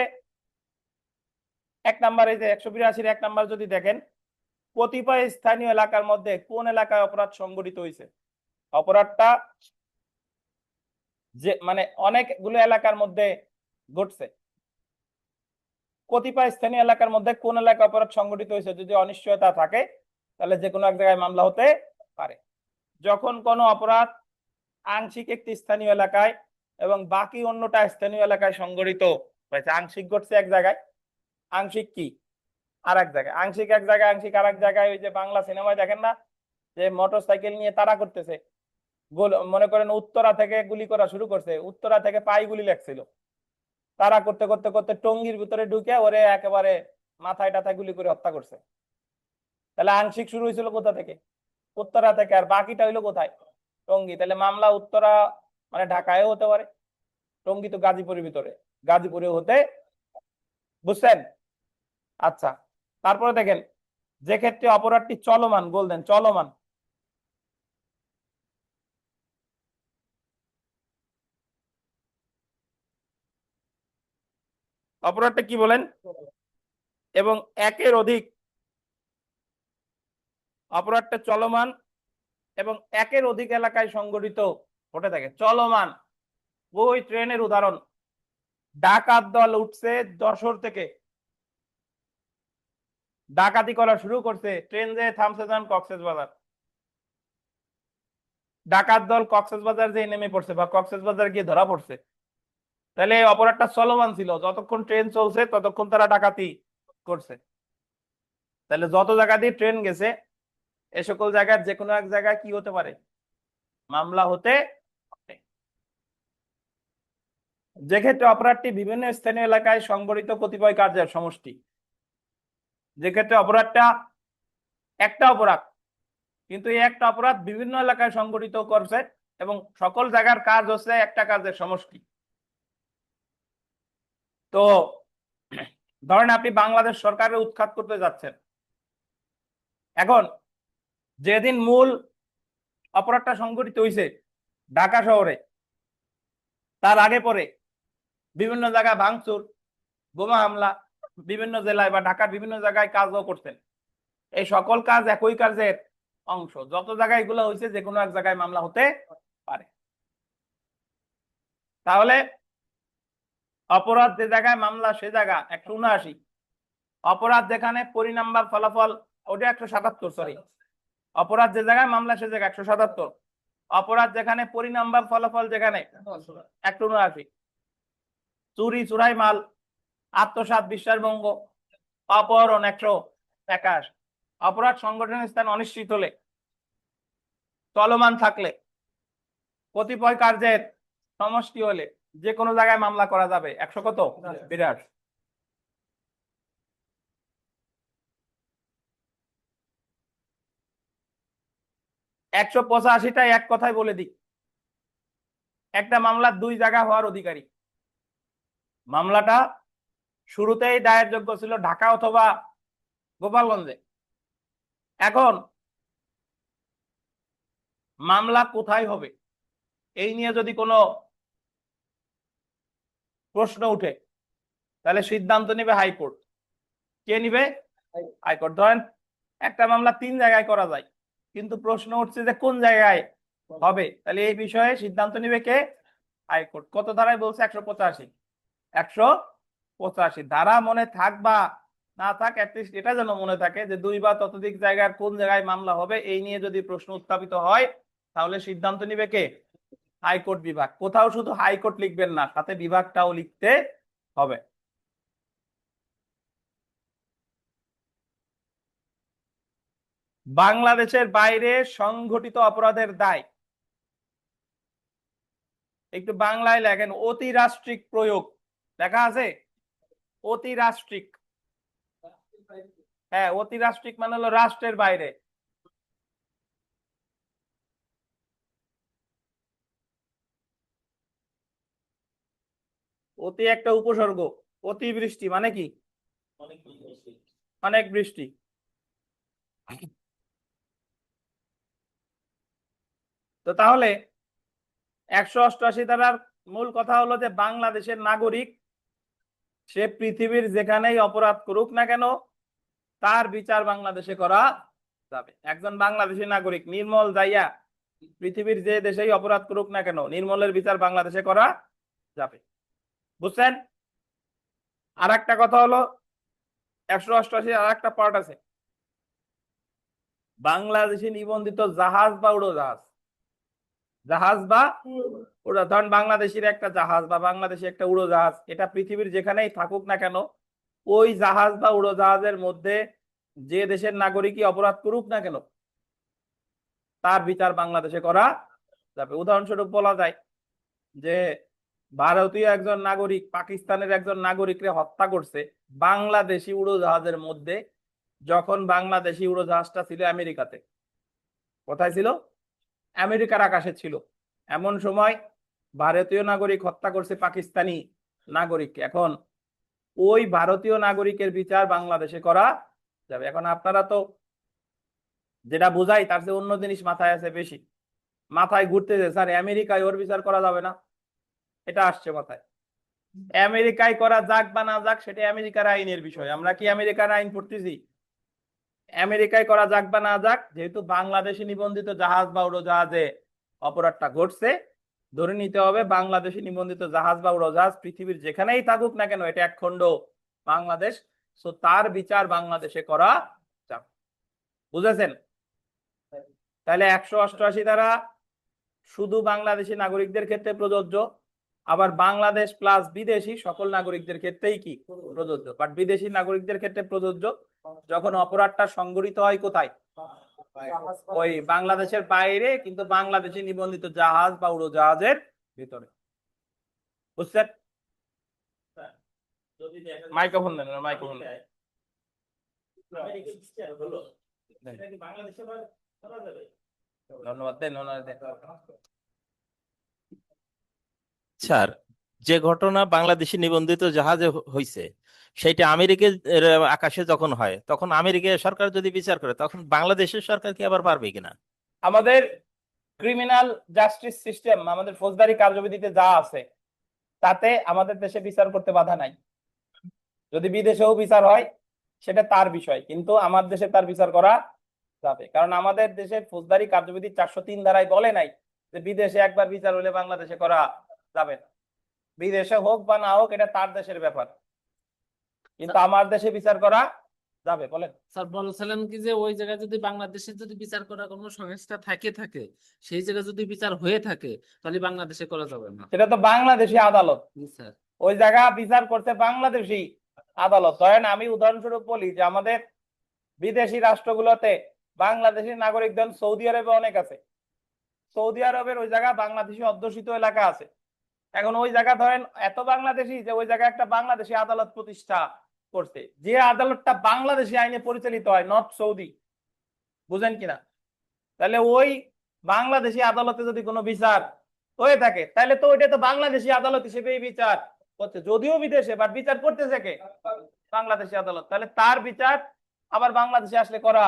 1 নাম্বার, এই যে 182 1 নাম্বার যদি দেখেন, কতিপয় স্থানীয় এলাকার মধ্যে কোন এলাকায় অপরাধ সংঘটিত হয়েছে। অপরাধটা যে মানে অনেকগুলো এলাকার মধ্যে ঘটছে, কতিপয় স্থানীয় এলাকার মধ্যে কোন এলাকায় অপরাধ সংঘটিত হয়েছে যদি অনিশ্চয়তা থাকে, তাহলে যে কোনো এক জায়গায় মামলা হতে পারে। যখন কোনো অপরাধ আংশিক একটি স্থানীয় এলাকায় এবং বাকি অন্যটা স্থানীয় এলাকায় সংঘটিত হয়েছে, আংশিক ঘটছে এক জায়গায়, আংশিক কি আর এক জায়গায়, আংশিক এক জায়গায়, আংশিক আর এক জায়গায়। ওই যে বাংলা সিনেমায় দেখেন না, যে মোটর সাইকেল নিয়ে তাড়া করতেছে, মনে করেন উত্তরা থেকে গুলি করা শুরু করছে, উত্তরা থেকে পাই গুলি লাগছিল, তাড়া করতে করতে করতে টঙ্গীর ভিতরে ঢুকে ওরে একেবারে মাথায় টাথায় গুলি করে হত্যা করছে। তাহলে আংশিক শুরু হয়েছিল কোথা থেকে? উত্তরা থেকে, আর বাকিটা হইলো কোথায়? টঙ্গী। তাহলে মামলা উত্তরা মানে ঢাকায়ও হতে পারে, টঙ্গী তো গাজীপুরের ভিতরে, গাজীপুরেও হতে, বুঝছেন? আচ্ছা, তারপরে দেখেন, যে ক্ষেত্রে অপরাধটি চলমান, বললেন চলমান, অপরাধটা কি বলেন? এবং একের অধিক, অপরাধটা চলমান এবং একের অধিক এলাকায় সংঘটিত ঘটে থাকে। চলমান, ওই ট্রেনের উদাহরণ, ডাকাত দল উঠছে যশোর থেকে, ডাকাতি করা শুরু করছে, ট্রেন যে থামছে যান কক্সবাজার, ডাকাত দল কক্সবাজার যে নেমে পড়ছে বা কক্সবাজার গিয়ে ধরা পড়ছে, তাহলে এই অপরাধটা চলমান ছিল, যতক্ষণ ট্রেন চলছে ততক্ষণ তারা ডাকাতি করছে। তাহলে যত জায়গা দিয়ে ট্রেন গেছে, এ সকল জায়গার যে কোনো এক জায়গায় কি হতে পারে? মামলা হতে পারে। যে ক্ষেত্রে অপরাধটি বিভিন্ন স্থানীয় এলাকায় সংঘটিত কতিপয় কার্যের সমষ্টি, যে ক্ষেত্রে অপরাধটা একটা অপরাধ, কিন্তু এই একটা অপরাধ বিভিন্ন এলাকায় সংঘটিত করছে এবং সকল জায়গার কাজ হচ্ছে একটা কাজের সমষ্টি। তো ধরেন আপনি বাংলাদেশ সরকারের উৎখাত করতে যাচ্ছেন, এখন যেদিন মূল অপরাধটা সংঘটিত হয়েছে ঢাকা শহরে, তার আগে পরে বিভিন্ন জায়গায় ভাঙচুর, বোমা হামলা, বিভিন্ন জেলায় বা ঢাকার বিভিন্ন জায়গায় কাজও করছেন, এই সকল কাজ একই কাজের অংশ, যত জায়গায় এগুলো হয়েছে যে কোনো এক জায়গায় মামলা হতে পারে। তাহলে অপরাধ যে জায়গায় মামলা সে জায়গা 179, অপরাধ যেখানে পরিণাম বা ফলাফল ওটা 177, সরি, অপরাধ যে জায়গায় মামলা সে জায়গায় 177, অপরাধ যেখানে পরিণাম বা ফলাফল যেখানে 179, চুরি চুরাই মাল, আত্মসাৎ বিশ্বাসভঙ্গ, অপহরণ 181, অপরাধ সংগঠনের স্থান অনিশ্চিত হলে, চলমান থাকলে, কতিপয় কার্যের সমষ্টি হলে যে কোনো জায়গায় মামলা করা যাবে 100 কত 82। 185টাই এক কথায় বলে দিই, একটা মামলা দুই জায়গা হওয়ার অধিকারী। মামলাটা শুরুতেই দায়ের যোগ্য ছিল ঢাকা অথবা গোপালগঞ্জে, এখন মামলা কোথায় হবে এই নিয়ে যদি কোনো প্রশ্ন উঠে, তাহলে সিদ্ধান্ত নেবে হাইকোর্ট। কে নিবে? হাইকোর্ট। ধরেন একটা মামলা 3 জায়গায় করা যায়, কিন্তু প্রশ্ন উঠছে যে কোন জায়গায় হবে, তাহলে এই বিষয়ে সিদ্ধান্ত নিবে কে? হাইকোর্ট। কত ধারায় বলছে? 185। 185 ধারা মনে থাক বা না থাক, অ্যাটলিস্ট এটা যেন মনে থাকে যে 2 বা ততোধিক জায়গার কোন জায়গায় মামলা হবে এই নিয়ে যদি প্রশ্ন উত্থাপিত হয়, তাহলে সিদ্ধান্ত নিবে কে? হাইকোর্ট বিভাগ। কোথাও শুধু হাইকোর্ট লিখবেন না, সাথে বিভাগটাও লিখতে হবে। বাংলাদেশের বাইরে সংঘটিত অপরাধের দায়, একটু বাংলায় লেখেন, অতিরাষ্ট্রিক প্রয়োগ লেখা আছে? অতিরাষ্ট্রিক, হ্যাঁ, অতিরাষ্ট্রিক মানে হলো রাষ্ট্রের বাইরে। অতি একটা উপসর্গ, অতিবৃষ্টি মানে কি? অনেক বৃষ্টি। তো তাহলে 188 ধারার মূল কথা হলো যে বাংলাদেশের নাগরিক সে পৃথিবীর যেখানেই অপরাধ করুক না কেন তার বিচার বাংলাদেশে করা যাবে। একজন বাংলাদেশী নাগরিক নির্মল যাইয়া পৃথিবীর যে দেশেই অপরাধ করুক না কেন নির্মলের বিচার বাংলাদেশে করা যাবে। বুঝছেন? আর একটা কথা হলো 188 আর একটা পার্ট আছে, বাংলাদেশে নিবন্ধিত জাহাজ বা উড়োজাহাজ, জাহাজ বা ধরেন বাংলাদেশের একটা জাহাজ বা বাংলাদেশের একটা উড়োজাহাজ, এটা পৃথিবীর যেখানেই থাকুক না কেন, ওই জাহাজ বা উড়োজাহাজের মধ্যে যে দেশের নাগরিকই অপরাধ করুক না কেন, তার বিচার বাংলাদেশে করা যাবে। উদাহরণস্বরূপ বলা যায় যে ভারতীয় একজন নাগরিক পাকিস্তানের একজন নাগরিককে হত্যা করছে বাংলাদেশি উড়োজাহাজের মধ্যে, যখন বাংলাদেশি উড়োজাহাজটা ছিল আমেরিকাতে। কোথায় ছিল? আমেরিকার আকাশে ছিল। এমন সময় ভারতীয় নাগরিক হত্যা করছে পাকিস্তানি নাগরিককে। এখন ওই ভারতীয় নাগরিকের বিচার বাংলাদেশে করা যাবে। এখন আপনারা তো যেটা বুঝাই তার চেয়ে অন্য জিনিস মাথায় আছে বেশি, মাথায় ঘুরতেছে স্যার আমেরিকায় ওর বিচার করা যাবে না, এটা আসছে মাথায়। আমেরিকায় করা যাক বা না যাক সেটা আমেরিকার আইনের বিষয়। আমরা কি আমেরিকার আইন পড়তেছি? আমেরিকায় করা যাক বা না যাক, যেহেতু বাংলাদেশে নিবন্ধিত জাহাজ বা উড়োজাহাজে অপরাধটা ঘটছে, ধরে নিতে হবে বাংলাদেশে নিবন্ধিত জাহাজ বা উড়োজাহাজ পৃথিবীর যেখানেই থাকুক না কেন এটা একখণ্ড বাংলাদেশ, সো তার বিচার বাংলাদেশে করা যাবে। বুঝেছেন? তাহলে 188 ধারা শুধু বাংলাদেশি নাগরিকদের ক্ষেত্রে প্রযোজ্য, আবার বাংলাদেশ প্লাস বিদেশি সকল নাগরিকদের ক্ষেত্রেই কি প্রযোজ্য। বাট বিদেশি নাগরিকদের ক্ষেত্রে প্রযোজ্য যখন অপরাধটা সংঘটিত হয় কোথায়? ওই বাংলাদেশের বাইরে, কিন্তু বাংলাদেশে নিবন্ধিত জাহাজ বা উড়োজাহাজের ভিতরে। বুঝছেন? মাইক্রোফোন দেন, মাইক্রোফোন ধন্যবাদ দেন, ধন্যবাদ দেন। স্যার, যে ঘটনা বাংলাদেশি নিবন্ধিত জাহাজে হয়েছে সেইটা আমেরিকার আকাশে যখন হয়, তখন আমেরিকার সরকার যদি বিচার করে, তখন বাংলাদেশের সরকার কি আবার পারবে কিনা? আমাদের ক্রিমিনাল জাস্টিস সিস্টেম, আমাদের ফৌজদারি কার্যবিধিতে যা আছে তাতে আমাদের দেশে বিচার করতে বাধা নাই। যদি বিদেশেও বিচার হয় সেটা তার বিষয়, কিন্তু আমার দেশে তার বিচার করা যাবে। কারণ আমাদের দেশের ফৌজদারি কার্যবিধি 403 ধারায় বলে নাই যে বিদেশে একবার বিচার হলে বাংলাদেশে করা যাবে না। বিদেশে হোক বা না হোক এটা তার দেশের ব্যাপার, কিন্তু আমার দেশে বিচার করা যাবে। বলেন স্যার, বলছিলেন কি যে ওই জায়গায় যদি বাংলাদেশে যদি বিচার করার কোনো সংস্থা থাকে সেই জায়গায় যদি বিচার হয়ে থাকে তাহলে বাংলাদেশে করা যাবে না। সেটা তো বাংলাদেশি আদালত, স্যার ওই জায়গা বিচার করতে বাংলাদেশি আদালত। ধরেন আমি উদাহরণস্বরূপ বলি যে আমাদের বিদেশি রাষ্ট্রগুলোতে বাংলাদেশি নাগরিকদের সৌদি আরবে অনেক আছে। সৌদি আরবের ওই জায়গা বাংলাদেশি অধ্যুষিত এলাকা আছে। এখন ওই জায়গা ধরেন এত বাংলাদেশি যে ওই জায়গায় একটা বাংলাদেশি আদালত প্রতিষ্ঠা করছে, যে আদালতটা বাংলাদেশি আইনে পরিচালিত হয়, নট সৌদি। বুঝেন কিনা? তাহলে ওই বাংলাদেশি আদালতে যদি কোনো বিচার হয়ে থাকে তাহলে তো ওইটা তো বাংলাদেশি আদালত হিসেবেই বিচার করছে, যদিও বিদেশে, বাট বিচার করতেছে কে? বাংলাদেশি আদালত। তাহলে তার বিচার আবার বাংলাদেশে আসলে করা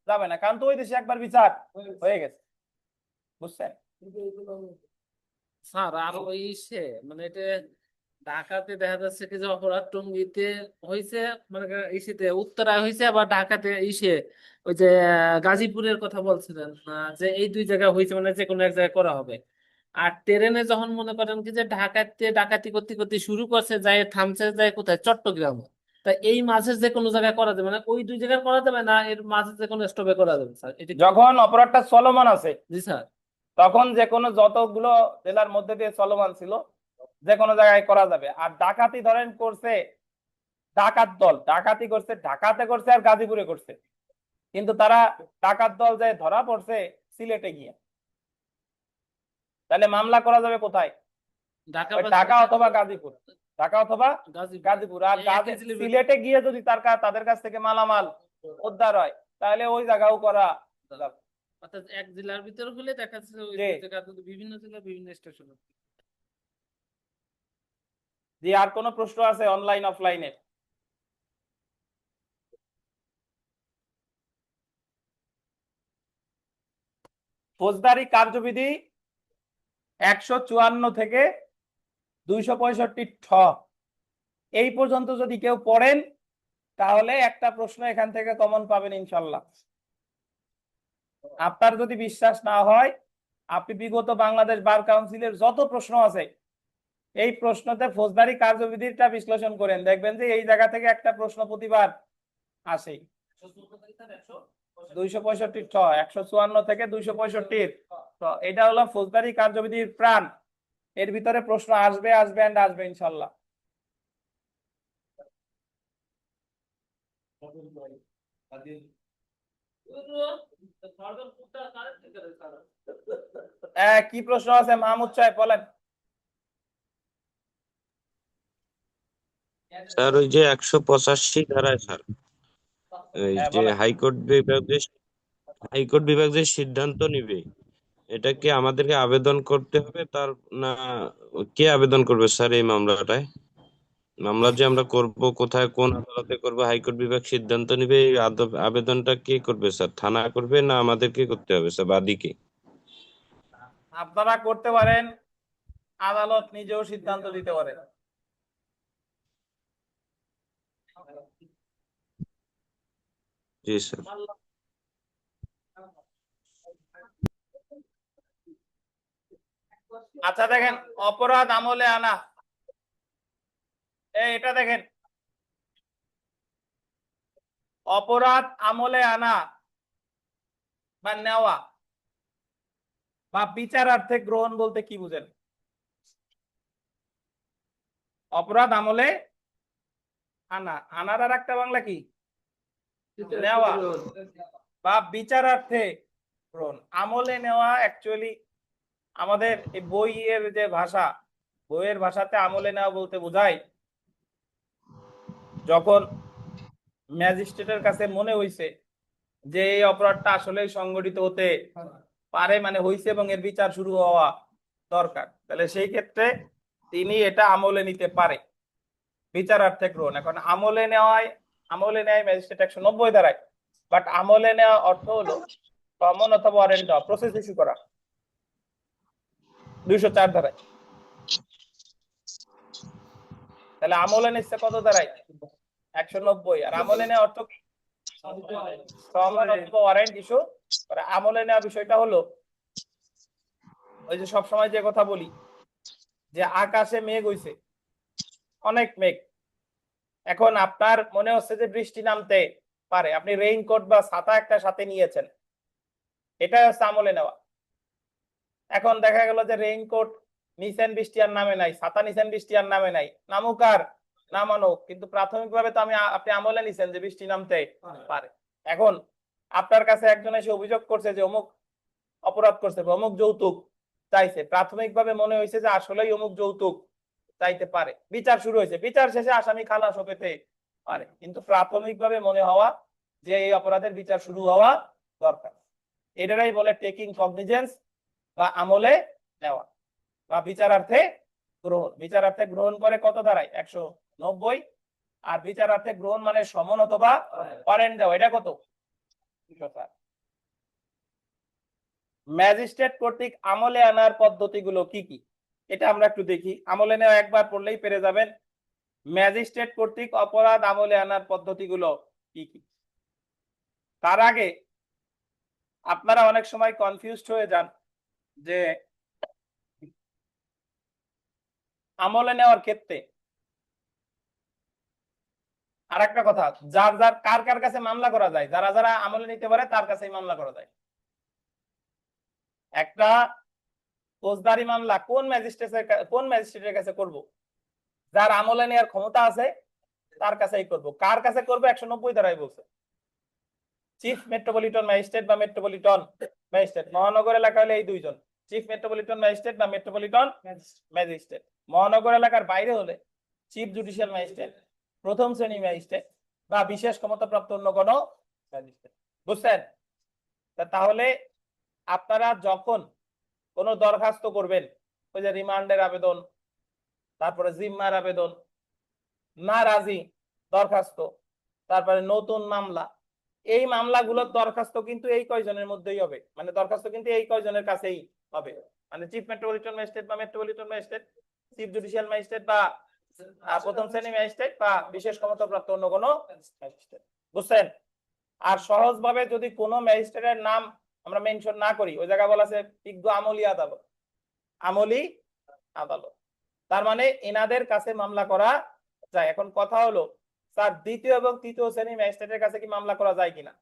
যাবে না, কারণ তো ওই দেশে একবার বিচার হয়ে গেছে। বুঝছেন? স্যার, আর ওই মানে এটা ঢাকাতে দেখা যাচ্ছে কি যে অপরাধ টঙ্গীতে হয়েছে, মানে ইসেতে উত্তরায় হয়েছে, আবার ঢাকাতে ওই যে গাজীপুরের কথা বলছিলেন যে এই দুই জায়গায় হয়েছে, মানে যে কোনো এক জায়গায় করা হবে। আর ট্রেনে যখন মনে করেন কি যে ঢাকাতে ডাকাতি করতে করতে শুরু করছে, যায় থামছে যায় কোথায়? চট্টগ্রাম। তা এই মাঝে যে কোনো জায়গায় করা যাবে, মানে ওই দুই জায়গায় করা যাবে না, এর মাঝে যে কোনো স্টপে করা যাবে স্যার? এটা যখন অপরাধটা চলমান আছে, জি স্যার, তখন যে কোনো যতগুলো জেলার মধ্যে দিয়ে চলমান ছিল যে কোনো জায়গায় করা যাবে। আর ডাকাতি ধরেন করছে ডাকাত দল, ডাকাতি করছে ঢাকাতে করছে আর গাজীপুরে করছে, কিন্তু তারা ডাকাত দল যে ধরা পড়ছে সিলেটে গিয়ে, তাহলে মামলা করা যাবে কোথায়? ঢাকা অথবা গাজীপুর, ঢাকা অথবা গাজীপুর। আর সিলেটে গিয়ে যদি তাদের কাছ থেকে মালামাল উদ্ধার হয় তাহলে ওই জায়গাও করা যাবে। অর্থাৎ এক জেলার ভিতর হলে দেখা যাচ্ছে ওই জায়গা বিভিন্ন জেলা বিভিন্ন স্টেশন। জি, আর কোনো প্রশ্ন আছে অনলাইন অফলাইনে? ফৌজদারি কার্যবিধি 154 থেকে 265 ঠ এই পর্যন্ত যদি কেউ পড়েন তাহলে একটা প্রশ্ন এখান থেকে কমন পাবেন ইনশাল্লাহ। আপনার যদি বিশ্বাস না হয়, আপনি বিগত বাংলাদেশ বার কাউন্সিলের যত প্রশ্ন আছে এই প্রশ্নতে ফৌজদারি কার্যবিধিটা বিশ্লেষণ করেন, দেখবেন যে এই জায়গা থেকে একটা প্রশ্ন প্রতিবার আসে। 265 ছ 154 থেকে 265 তো এটা হলো ফৌজদারি কার্যবিধির প্রাণ। এর ভিতরে প্রশ্ন আসবে আসবে এন্ড আসবে ইনশাল্লাহ। কি প্রশ্ন আছে মাহমুদ সাহেব বলেন। স্যার ওই যে 185 ধারায় স্যার এই যে বলেন। হাইকোর্ট বিভাগ যে সিদ্ধান্ত নিবে এটা কি আমাদেরকে আবেদন করতে হবে তার না কে আবেদন করবে স্যার এই মামলাটায়? মামলা যে আমরা করব কোথায় কোন আদালতে করব হাইকোর্ট বিভাগ সিদ্ধান্ত নিবে এই আবেদনটা কে করবে স্যার? থানা করবে না আমাদেরকে করতে হবে স্যার বাদীকে? আপনারা করতে পারেন, আদালত নিজেও সিদ্ধান্ত দিতে পারে। জি স্যার। আচ্ছা দেখেন, অপরাধ আমলে আনা, এটা দেখেন, অপরাধ আমলে আনা বা নেওয়া বা বিচারার্থে গ্রহণ বলতে কি বুঝেন? অপরাধ আমলে আনা, আনার আর একটা বাংলা কি? নেওয়া বা বিচারার্থে গ্রহণ। আমলে নেওয়া অ্যাকচুয়ালি আমাদের এই বইয়ের যে ভাষা, বইয়ের ভাষাতে আমলে নেওয়া বলতে বোঝায় যখন ম্যাজিস্ট্রেটের কাছে মনে হইছে যে এই অপরাধটা আসলে সংগঠিত হতে পারে, মানে হইছে এবং এর বিচার শুরু হওয়া দরকার, তাহলে সেই ক্ষেত্রে তিনি এটা আমলে নিতে পারে, বিচারার্থে গ্রহণ। এখন আমলে নেওয়ায়, আমলে নেয় ম্যাজিস্ট্রেট 190 ধারায়, বাট আমলে নেওয়া অর্থ হলো সমন অথবা ওয়ারেন্ট দেওয়া, প্রসেস ইস্যু করা 204 ধারায়। তাহলে আমলে নিচ্ছে কত ধারায়? 190। আর আমলে নেওয়া অর্থ কি? সমন অথবা ওয়ারেন্ট ইস্যু করা। আমলে নেওয়া বিষয়টা হলো ওই যে সবসময় যে কথা বলি যে আকাশে মেঘ হইছে, অনেক মেঘ, এখন আপনার মনে হচ্ছে যে বৃষ্টি নামতে পারে, আপনি রেইনকোট বা ছাতা একটা সাথে নিয়েছেন, এটাই হচ্ছে আমলে নেওয়া। এখন দেখা গেল যে রেইনকোট নিছেন, বৃষ্টি আর নামে নাই, ছাতা নিছেন, বৃষ্টি আর নামে নাই, নামুক আর নামানুক, কিন্তু প্রাথমিকভাবে তো আপনি আমলে নিছেন যে বৃষ্টি নামতে পারে। এখন আপনার কাছে একজন এসে অভিযোগ করছে যে অমুক অপরাধ করছে, অমুক যৌতুক চাইছে, প্রাথমিকভাবে মনে হয়েছে যে আসলেই অমুক যৌতুক চাইতে পারে, বিচার শুরু হয়েছে, বিচার শেষে আসামি খালাস পেতে পারে, কিন্তু প্রাথমিকভাবে মনে হওয়া যে এই অপরাধের বিচার শুরু হওয়া দরকার, এটাই বলে টেকিং কগনিজেন্স বা আমলে নেওয়া বা বিচারার্থে গ্রহণ। বিচারার্থে গ্রহণ করে কত ধারায়? 190। আর বিচারার্থে গ্রহণ মানে সমন অথবা ওয়ারেন্ট দেওয়া, এটা কত? 204। ম্যাজিস্ট্রেট কর্তৃক আমলে আনার পদ্ধতিগুলো কি কি, এটা আমরা একটু দেখি। আমলে নেওয়া একবার পড়লেই পেরে যাবেন। ম্যাজিস্ট্রেট কর্তৃক অপরাধ আমলে আনার পদ্ধতিগুলো কি কি। তার আগে আপনারা অনেক সময় কনফিউজড হয়ে যান যে আমলে নেওয়ার ক্ষেত্রে আর একটা কথা, যার যার কার কার কাছে মামলা করা যায়, যারা যারা আমলে নিতে পারে তার কাছেই মামলা করা যায়। একটা ফৌজদারি মামলা কোন ম্যাজিস্ট্রেটের কাছে করব? যার আমলে নেওয়ার ক্ষমতা আছে তার কাছেই করব। কার কাছে করব? 190 ধারায় বলছে চিফ মেট্রোপলিটন ম্যাজিস্ট্রেট বা মেট্রোপলিটন ম্যাজিস্ট্রেট। মহানগর এলাকা হলে এই দুইজন, চিফ মেট্রোপলিটন ম্যাজিস্ট্রেট বা মেট্রোপলিটন ম্যাজিস্ট্রেট। মহানগর এলাকার বাইরে হলে চিফ জুডিশিয়াল ম্যাজিস্ট্রেট, প্রথম শ্রেণী ম্যাজিস্ট্রেট বা বিশেষ ক্ষমতাপ্রাপ্ত অন্য কোনো ম্যাজিস্ট্রেট। বুঝছেন? তাহলে আপনারা যখন কোনো দরখাস্ত করবেন, ওই যে রিমান্ডের আবেদন, তারপরে জিম্মার আবেদন, নারাজি দরখাস্ত, তারপরে নতুন মামলা, এই মামলাগুলোর দরখাস্ত কিন্তু এই কয়জনের মধ্যেই হবে, মানে দরখাস্ত কিন্তু এই কয়জনের কাছেই হবে, মানে চিফ মেট্রোপলিটন ম্যাজিস্ট্রেট বা metropolitan magistrate, chief judicial magistrate বা প্রথম শ্রেণী ম্যাজিস্ট্রেট বা বিশেষ ক্ষমতাপ্রাপ্ত অন্য কোনো ম্যাজিস্ট্রেট। বুঝছেন? আর সহজভাবে যদি কোনো ম্যাজিস্ট্রেটের নাম আমরা মেনশন না করি, ওই জায়গায় বলা আছে বিজ্ঞ আমলি আদালত, আমলি আদালত, তার মানে এনাদের কাছে মামলা করা যায়। এখন কথা হলো স্যার দ্বিতীয় এবং তৃতীয় শ্রেণী ম্যাজিস্ট্রেটের কাছে কি মামলা করা যায় কিনা?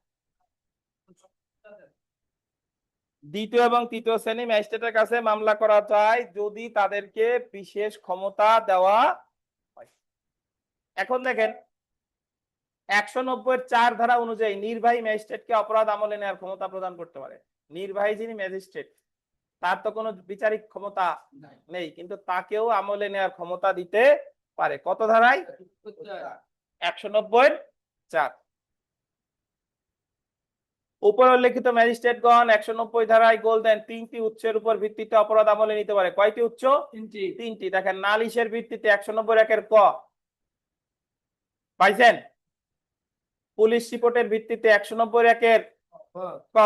দ্বিতীয় এবং তৃতীয় শ্রেণী ম্যাজিস্ট্রেটের কাছে মামলা করা যায় যদি তাদেরকে বিশেষ ক্ষমতা দেওয়া হয়। এখন দেখেন 190-4 ধারা অনুযায়ী নির্বাহী ম্যাজিস্ট্রেটকে অপরাধ আমলে নেওয়ার ক্ষমতা প্রদান করতে পারে। নির্বাহী যিনি ম্যাজিস্ট্রেট তার তো কোনো বিচারিক ক্ষমতা নেই, কিন্তু তাকেও আমলে নেওয়ার ক্ষমতা দিতে পারে। কত ধারায়? 190-4। উপর উল্লেখিত ম্যাজিস্ট্রেটগণ 190 ধারায় গোল দেন 3টি উৎসের উপর ভিত্তিতে অপরাধ আমলে নিতে পারে। কয়টি উৎস? 3টি। দেখেন নালিশের ভিত্তিতে 190 ক পাইছেন, পুলিশ রিপোর্টের ভিত্তিতে 190 ক,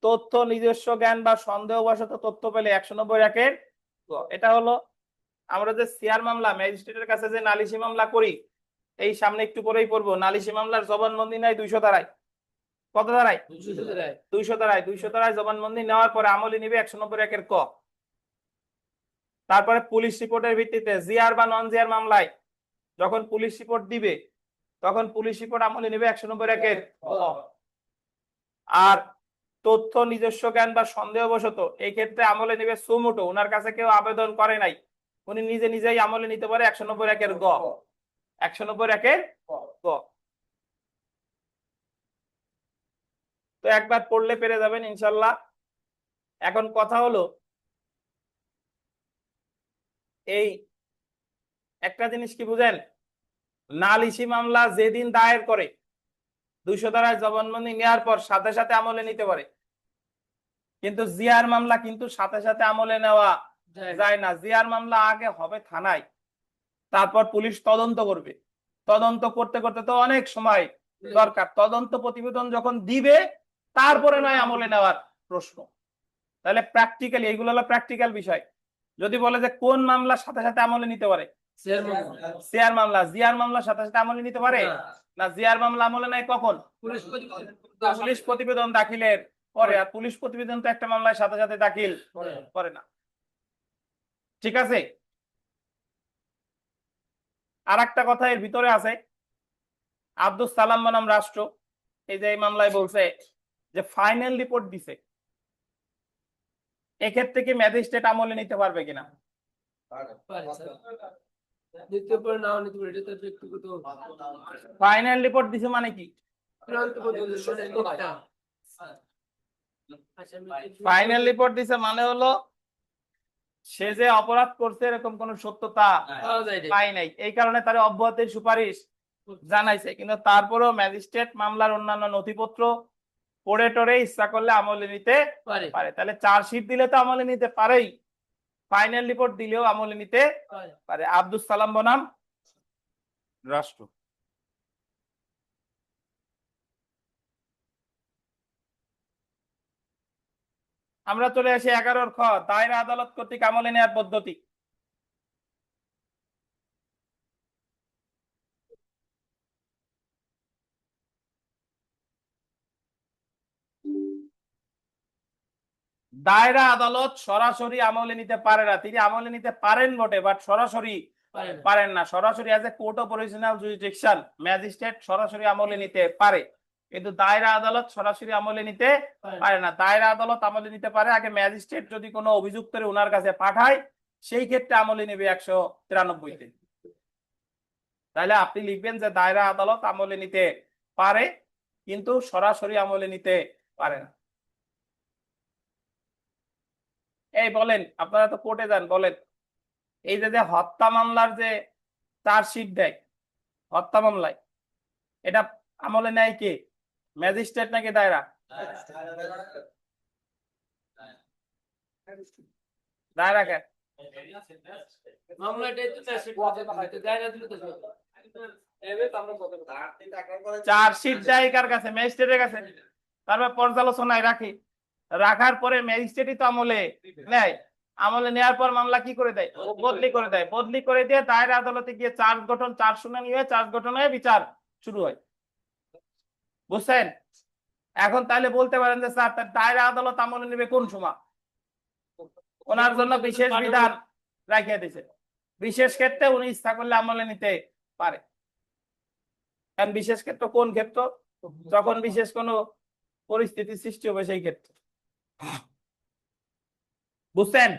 তথ্য নিজস্ব জ্ঞান বা সন্দেহবশত তথ্য পেলে 190 ক। এটা হলো আমরা যে সিআর মামলা ম্যাজিস্ট্রেটের কাছে যে নালিশি মামলা করি, এই সামনে একটু পরেই পড়বো, নালিশি মামলার জবানবন্দি নাই 200 ধারায়। কত ধারায়? 200 ধারায়। 200 ধারায় জবানবন্দি নেওয়ার পরে আমলে নিবে 190 ক। তারপরে পুলিশ রিপোর্টের ভিত্তিতে জিআর বা নন জিআর মামলায় যখন পুলিশ রিপোর্ট দিবে তখন পুলিশ রিপোর্ট আমলে নিবে 190 ক। আর তথ্য নিজস্ব জ্ঞান বা সন্দেহবশত এই ক্ষেত্রে আমলে নিবে সুমোটো, ওনার কাছে কেউ আবেদন করে নাই, উনি নিজে নিজেই আমলে নিতে পারে 190 গ। 190 গ। তো একবার পড়লে পেরে যাবেন ইনশাল্লাহ। এখন কথা হলো এই একটা জিনিস কি বুঝেন, নালিশি মামলা যেদিন দায়ের করে 200 ধারায় জবানবন্দি নেওয়ার পর সাথে সাথে আমলে নিতে পারে, কিন্তু জিআর মামলা কিন্তু সাথে সাথে আমলে নেওয়া যায় না। জিআর মামলা আগে হবে থানায়, তারপর পুলিশ তদন্ত করবে, তদন্ত করতে করতে তো অনেক সময় দরকার, তদন্ত প্রতিবেদন যখন দিবে তারপরে নয় আমলে নেওয়ার প্রশ্ন। তাহলে প্র্যাকটিক্যালি এইগুলো হলো প্র্যাকটিক্যাল বিষয়। যদি বলে যে কোন মামলার সাথে সাথে আমলে নিতে পারে, সিআর মামলা। জিআর মামলার সাথে সাথে আমলে নিতে পারে না, জিআর মামলা আমলে নেয় কখন? পুলিশ প্রতিবেদন দাখিলের পরে। আর পুলিশ প্রতিবেদন তো একটা মামলার সাথে সাথে দাখিল করে না। ঠিক আছে, আর একটা কথা এর ভিতরে আছে, আব্দুস সালাম বনাম রাষ্ট্র এই যে এই মামলায় বলছে যে ফাইনাল রিপোর্ট দিছে, এক্ষেত্রে কি ম্যাজিস্ট্রেট আমলে নিতে পারবে কিনা? ফাইনাল রিপোর্ট দিছে মানে কি? ফাইনাল রিপোর্ট দিছে মানে হলো সে যে অপরাধ করছে এরকম কোন সত্যতা পাই নাই, এই কারণে তার অব্যাহতির সুপারিশ জানাইছে, কিন্তু তারপরেও ম্যাজিস্ট্রেট মামলার অন্যান্য নথিপত্র পড়ে টরে ইচ্ছা করলে আমলে নিতে পারে। তাহলে চার্জশিট দিলে তো আমলে নিতে পারেই, ফাইনাল রিপোর্ট দিলেও আমলে নিতে পারে। আব্দুস সালাম বনাম রাষ্ট্র। আমরা চলে আসি 11 খ, দায়রা আদালত কর্তৃক আমলে নেওয়ার পদ্ধতি। দায়রা আদালত সরাসরি আমলে নিতে পারে না, তিনি আমলে নিতে পারেন বটে, বাট সরাসরি পারেন না। সরাসরি as a court of original jurisdiction magistrate সরাসরি আমলে নিতে পারে, কিন্তু দায়রা আদালত সরাসরি আমলে নিতে পারে না। দায়রা আদালত আমলে নিতে পারে আগে ম্যাজিস্ট্রেট যদি কোনো অভিযোগ করে ওনার কাছে পাঠায়, সেই ক্ষেত্রে আমলে নেবে 193 তে। তাহলে আপনি লিখবেন যে দায়রা আদালত আমলে নিতে পারে কিন্তু সরাসরি আমলে নিতে পারে না। এই বলেন, আপনারা তো কোর্টে যান, বলেন এই যে হত্যা মামলার যে চার্জশিট দেয় হত্যা মামলায়, এটা আমলে নেয় কে? ম্যাজিস্ট্রেট নাকি দায়রা? দায়রা কেন? চার্জশিট দেয় কার কাছে? ম্যাজিস্ট্রেটের কাছে। তারপর পর্যালোচনায় রাখে, রাখার পরে ম্যাজিস্ট্রেটই তো আমলে নেয়। আমলে নেওয়ার পর মামলা কি করে দেয়? বদলি করে দেয়। বদলি করে দিয়ে দায়রা আদালতে গিয়ে চার্জ গঠন, চার্জ শুনানি হয়ে চার্জ গঠন হয়ে বিচার শুরু হয়। বুঝছেন? এখন তাহলে বলতে পারেন যে স্যার তার দায়রা আদালত আমলে নেবে কোন সময়? ওনার জন্য বিশেষ বিধান রাখিয়ে দিয়েছে, বিশেষ ক্ষেত্রে উনি ইচ্ছা করলে আমলে নিতে পারে। কারণ বিশেষ ক্ষেত্র কোন ক্ষেত্র? যখন বিশেষ কোনো পরিস্থিতি সৃষ্টি হবে সেই ক্ষেত্রে। বুঝছেন?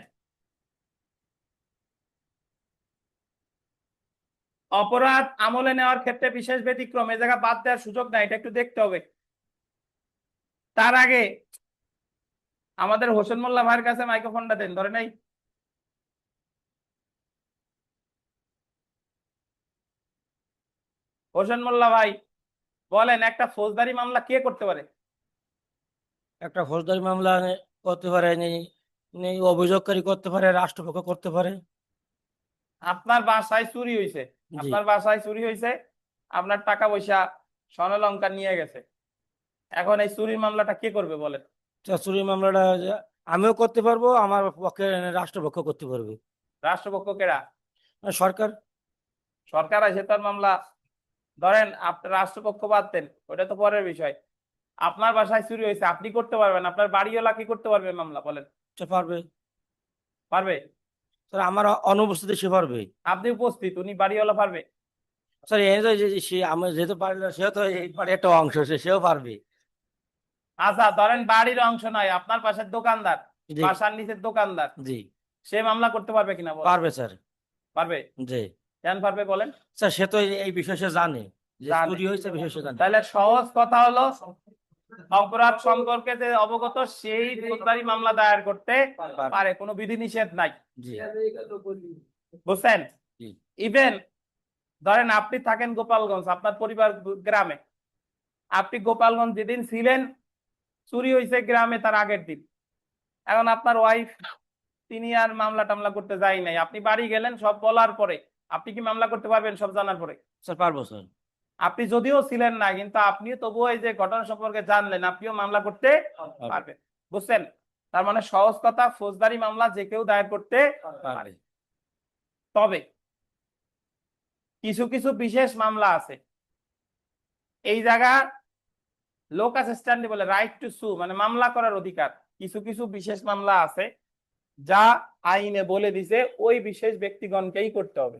অপরাধ আমলে নেওয়ার ক্ষেত্রে বিশেষ ব্যতিক্রম, এ জায়গা বাদ দেওয়ার সুযোগ নাই, এটা একটু দেখতে হবে। তার আগে আমাদের হোসেন মোল্লা ভাইয়ের কাছে মাইক্রোফোনটা দেন, ধরে নাই। হোসেন মোল্লা ভাই বলেন, একটা ফৌজদারি মামলা কে করতে পারে? একটা ফৌজদারি মামলা করতে পারে অভিযোগকারী করতে পারে, রাষ্ট্রপক্ষ করতে পারে। আপনার বাসায় চুরি হয়েছে, জি। আপনার বাসায় চুরি হয়েছে, আপনার টাকা পয়সা স্বর্ণালঙ্কার নিয়ে গেছে, এখন এই চুরির মামলাটা কে করবে বলেন? চুরি মামলাটা আমিও করতে পারবো, আমার পক্ষে রাষ্ট্রপক্ষ করতে পারবে। রাষ্ট্রপক্ষ কেরা? আর সরকার। সরকার আছে তার মামলা। ধরেন আপনার রাষ্ট্রপক্ষ বাদ দেন, ওটা তো পরের বিষয়। আপনার বাসায় চুরি হয়েছে, আপনি করতে পারবেন, আপনার বাড়িওয়ালা কি করতে পারবে মামলা বলেন? সে পারবে। পারবে? স্যার আমার অনুপস্থিতি সে পারবে। আপনি উপস্থিত, উনি বাড়িওয়ালা পারবে? স্যার এই যে সে আমার যেহেতু পারবে না, সেও তো এই বাড়ির একটা অংশ, সেও পারবে। আচ্ছা ধরেন বাড়ির অংশ নয়, আপনার পাশের দোকানদার, জি। বাসার নিচের দোকানদার, জি। সে মামলা করতে পারবে কিনা বলেন? পারবে স্যার। পারবে? জি। কেন পারবে বলেন? স্যার সে তো এই বিষয়ে সে জানে যে জানে। চুরি হয়েছে, বিষয়ে সে জানে। তাহলে সহজ কথা হলো, অপরাধ সম্পর্কে যে অবগত সেই ফৌজদারি মামলা দায়ের করতে পারে, কোনো বিধিনিষেধ নাই। জি। বুঝছেন? জি। ইভেন ধরেন আপনি থাকেন গোপালগঞ্জ, আপনার পরিবার গ্রামে, আপনি গোপালগঞ্জ যেদিন ছিলেন চুরি হয়েছে গ্রামে তার আগের দিন, এখন আপনার ওয়াইফ তিনি আর মামলা টামলা করতে যাই নাই, আপনি বাড়ি গেলেন সব বলার পরে, আপনি কি মামলা করতে পারবেন সব জানার পরে? স্যার পারবো স্যার। আপনি যদিও ছিলেন না, কিন্তু আপনিও তবুও এই যে ঘটনা সম্পর্কে জানলেন, আপনিও মামলা করতে পারবেন। বুঝছেন? তার মানে সহজ কথা, ফৌজদারি মামলা যে কেউ দায়ের করতে পারে। তবে কিছু কিছু বিশেষ মামলা আছে, এই জায়গা লোকাস স্ট্যান্ডি বলে, রাইট টু সু, মানে মামলা করার অধিকার। কিছু কিছু বিশেষ মামলা আছে যা আইনে বলে দিছে ওই বিশেষ ব্যক্তিগণকেই করতে হবে,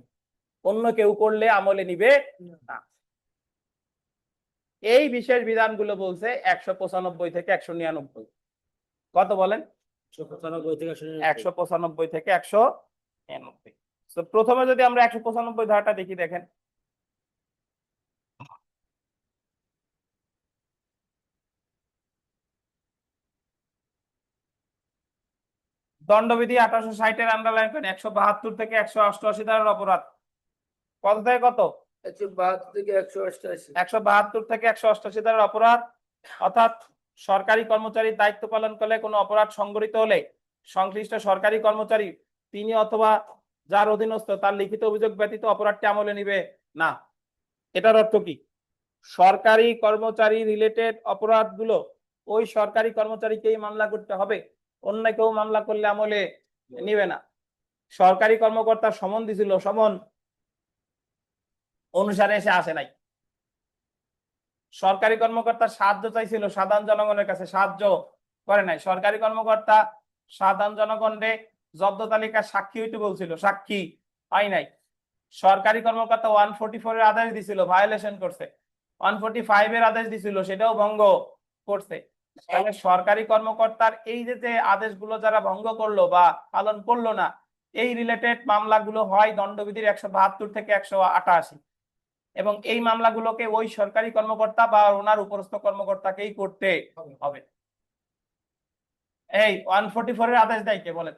অন্য কেউ করলে আমলে নিবে না। এই বিশেষ বিধানগুলো বলছে 195 থেকে 199। কত বলেন? 195 থেকে 195 থেকে 199। তো প্রথমে যদি আমরা 195 ধারাটা দেখি, দেখেন দণ্ডবিধি 1860-এর আন্ডারলাইন করেন, 172 থেকে 188 ধারার অপরাধ। কত থেকে কত? 172 থেকে 188। 172 থেকে 188 ধারার অপরাধ, অর্থাৎ সরকারি কর্মচারীর দায়িত্ব পালন করলে কোনো অপরাধ সংঘটিত হলে সংশ্লিষ্ট সরকারি কর্মচারী তিনি অথবা যার অধীনস্থ তার লিখিত অভিযোগ ব্যতীত অপরাধটি আমলে নিবে না। এটার অর্থ কি? সরকারি কর্মচারী রিলেটেড অপরাধগুলো ওই সরকারি কর্মচারীকেই মামলা করতে হবে, অন্য কেউ মামলা করলে আমলে নিবে না। সরকারি কর্মকর্তার সমন দিছিল, সমন অনুসারে এসে আসে নাই। সরকারি কর্মকর্তা সাহায্য চাইছিল সাধারণ জনগণের কাছে, সাহায্য করে নাই। সরকারি কর্মকর্তা সাধারণ জনগণে জব্দ তালিকার সাক্ষী হইতে বলছিল, সাক্ষী হয় নাই। সরকারি কর্মকর্তা 144 এর আদেশ দিছিল, ভায়োলেশন করছে। 145 এর আদেশ দিছিল, সেটাও ভঙ্গ করছে। তাহলে সরকারি কর্মকর্তার এই যে আদেশগুলো যারা ভঙ্গ করলো বা পালন করলো না, এই রিলেটেড মামলাগুলো হয় দণ্ডবিধির 172 থেকে 188, এবং এই মামলাগুলোকে ওই সরকারি কর্মকর্তা বা ওনার উপরস্থ কর্মকর্তাকেই করতে হবে। এই 144 এর আদেশ দেয় কে বলেন?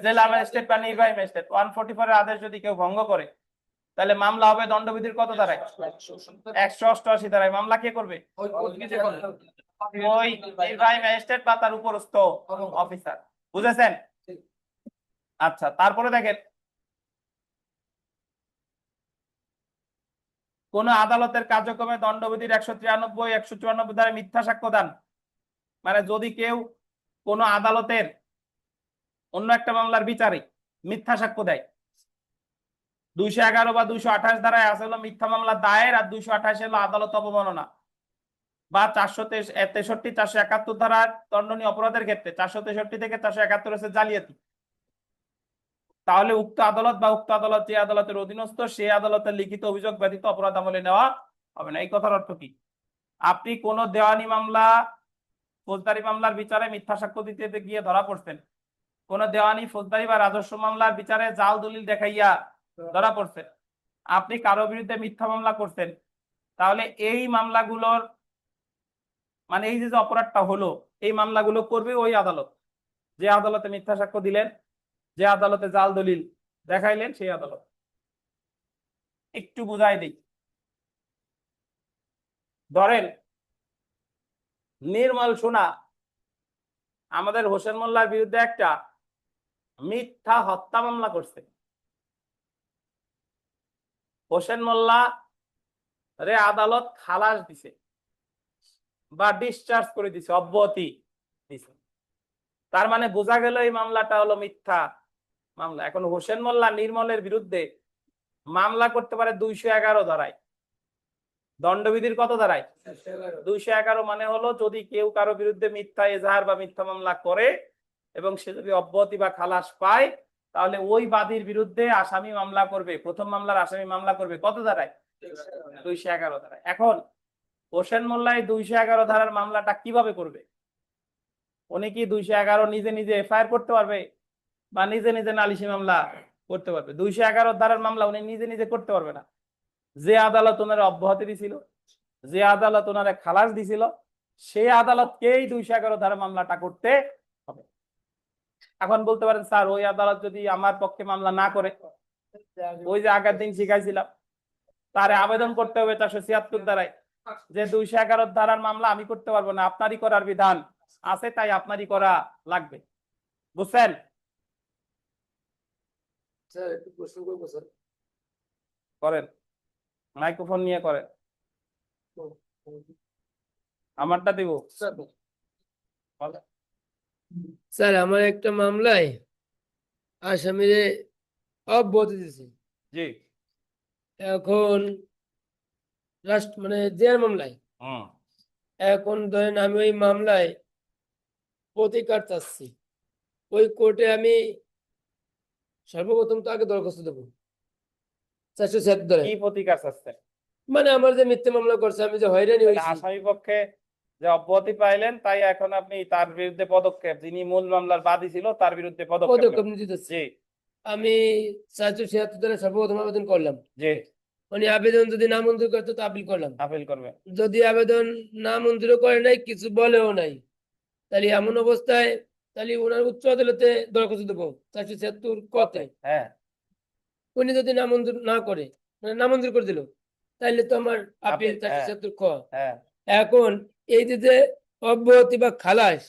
জেলা ম্যাজিস্ট্রেট বা নির্বাহী ম্যাজিস্ট্রেট। 144 এর আদেশ যদি কেউ ভঙ্গ করে, তাহলে মামলা হবে দণ্ডবিধির কত ধারায়? 188 ধারায়। মামলা কে করবে? ওই নির্বাহী ম্যাজিস্ট্রেট বা তার উপরস্থ অফিসার। বুঝেছেন? আচ্ছা, তারপরে দেখেন, কোন আদালতের কার্যক্রমে দণ্ডবিধির 193, 194 ধারায় মিথ্যা সাক্ষ্য দান, মানে যদি কেউ কোন আদালতের অন্য একটা মামলার বিচারে মিথ্যা সাক্ষ্য দেয়, 211 বা 228 ধারায় আছে হলো মিথ্যা মামলা দায়ের, আর 228 হলো আদালত অবমাননা, বা 463, 471 ধারার দণ্ডনীয় অপরাধের ক্ষেত্রে 463 থেকে 471 হচ্ছে জালিয়াতি। তাহলে উক্ত আদালত বা উক্ত আদালত যে আদালতের অধীনস্থ সেই আদালতের লিখিত অভিযোগ ব্যতীত অপরাধ আমলে নেওয়া হবে না। এই কথার অর্থ কি? আপনি কোন দেওয়ানি মামলা ফৌজদারি মামলার বিচারে মিথ্যা সাক্ষ্য দিতে গিয়ে ধরা পড়ছেন, কোন দেওয়ানি ফৌজদারি বা রাজস্ব মামলার বিচারে জাল দলিল দেখাইয়া ধরা পড়ছেন, আপনি কারো বিরুদ্ধে মিথ্যা মামলা করছেন, তাহলে এই মামলাগুলোর মানে এই যে অপরাধটা হলো, এই মামলাগুলো করবে ওই আদালত, যে আদালতে মিথ্যা সাক্ষ্য দিলেন, যে আদালতে জাল দলিল দেখাইলেন, সেই আদালত। একটু বুঝাই দিই। ধরেন নির্মল সোনা আমাদের হোসেন মোল্লার বিরুদ্ধে একটা মিথ্যা হত্যা মামলা করছে। হোসেন মোল্লা রে আদালত খালাস দিছে বা ডিসচার্জ করে দিছে, অব্যাহতি দিছে। তার মানে বোঝা গেল এই মামলাটা হলো মিথ্যা মামলা। এখন হোসেন মোল্লা নির্মলের বিরুদ্ধে মামলা করতে পারে 211 ধারায়। দণ্ডবিধির কত ধারায়? 211। মানে হলো যদি কেউ কারো বিরুদ্ধে মিথ্যা এজাহার বা মিথ্যা মামলা করে এবং সে যদি অব্যাহতি বা খালাস পায়, তাহলে ওই বাদীর বিরুদ্ধে আসামি মামলা করবে, প্রথম মামলার আসামি মামলা করবে কত ধারায়? 211 ধারায়। এখন হোসেন মোল্লা এই 211 ধারার মামলাটা কিভাবে করবে? উনি কি 211 নিজে নিজে এফআইআর করতে পারবে বা নিজে নিজে নালিশি মামলা করতে পারবে? 211 ধারার মামলা উনি নিজে নিজে করতে পারবে না। যে আদালত ওনার অব্যাহতি দিছিল, যে আদালত ওনারে খালাস দিছিল, সেই আদালতকেই 211 ধারা মামলাটা করতে হবে। এখন বলতে পারেন স্যার ওই আদালত যদি আমার পক্ষে মামলা না করে, ওই যে আগের দিন শিখাইছিলাম, তারে আবেদন করতে হবে 476 ধারায় যে 211 ধারার মামলা আমি করতে পারবো না, আপনারই করার বিধান আছে, তাই আপনারই করা লাগবে। বুঝছেন? স্যার একটু প্রশ্ন করবো স্যার। করেন, মাইক্রোফোন নিয়ে করেন। আমারটা দিব। স্যার আমার একটা মামলায় আসামিরে অব্যাহতি দিয়েছে, জি। এখন রাষ্ট্র মানে জেল মামলায়, হুম। এখন ধরেন আমি ওই মামলায় প্রতিকার চাচ্ছি, ওই কোর্টে আমি সর্বপ্রথম তো আগে দরখাস্ত দেবো 407 ধরে, কি প্রতিকার চাচ্ছেন? মানে আমার যে মিথ্যে মামলা করছে, আমি যে হয়রানি তাহলে হয়েছি, আসামি পক্ষে যে অব্যাহতি পাইলেন, তাই এখন আপনি তার বিরুদ্ধে পদক্ষেপ, যিনি মূল মামলার বাদী ছিল তার বিরুদ্ধে পদক্ষেপ পদক্ষেপ নেবেন। নিতে চাচ্ছি। জি আমি 476 ধরে সর্বপ্রথম আবেদন করলাম, জি। মানে আবেদন যদি না মঞ্জুর করতো তো আপিল করলাম, আপিল করবেন। যদি আবেদন না মঞ্জুর করে নাই, কিছু বলেও নাই, তাহলে এমন অবস্থায় তাহলে ওনার উচ্চ আদালতে দরখাস্ত দেবো 476 কথায়। হ্যাঁ উনি যদি না মঞ্জুর না করে, মানে না মঞ্জুর করে দিল, তাহলে তো আমার আপিল আপিল, হ্যাঁ। 476 খ। হ্যাঁ এখন এই যে অব্যাহতি বা খালাস,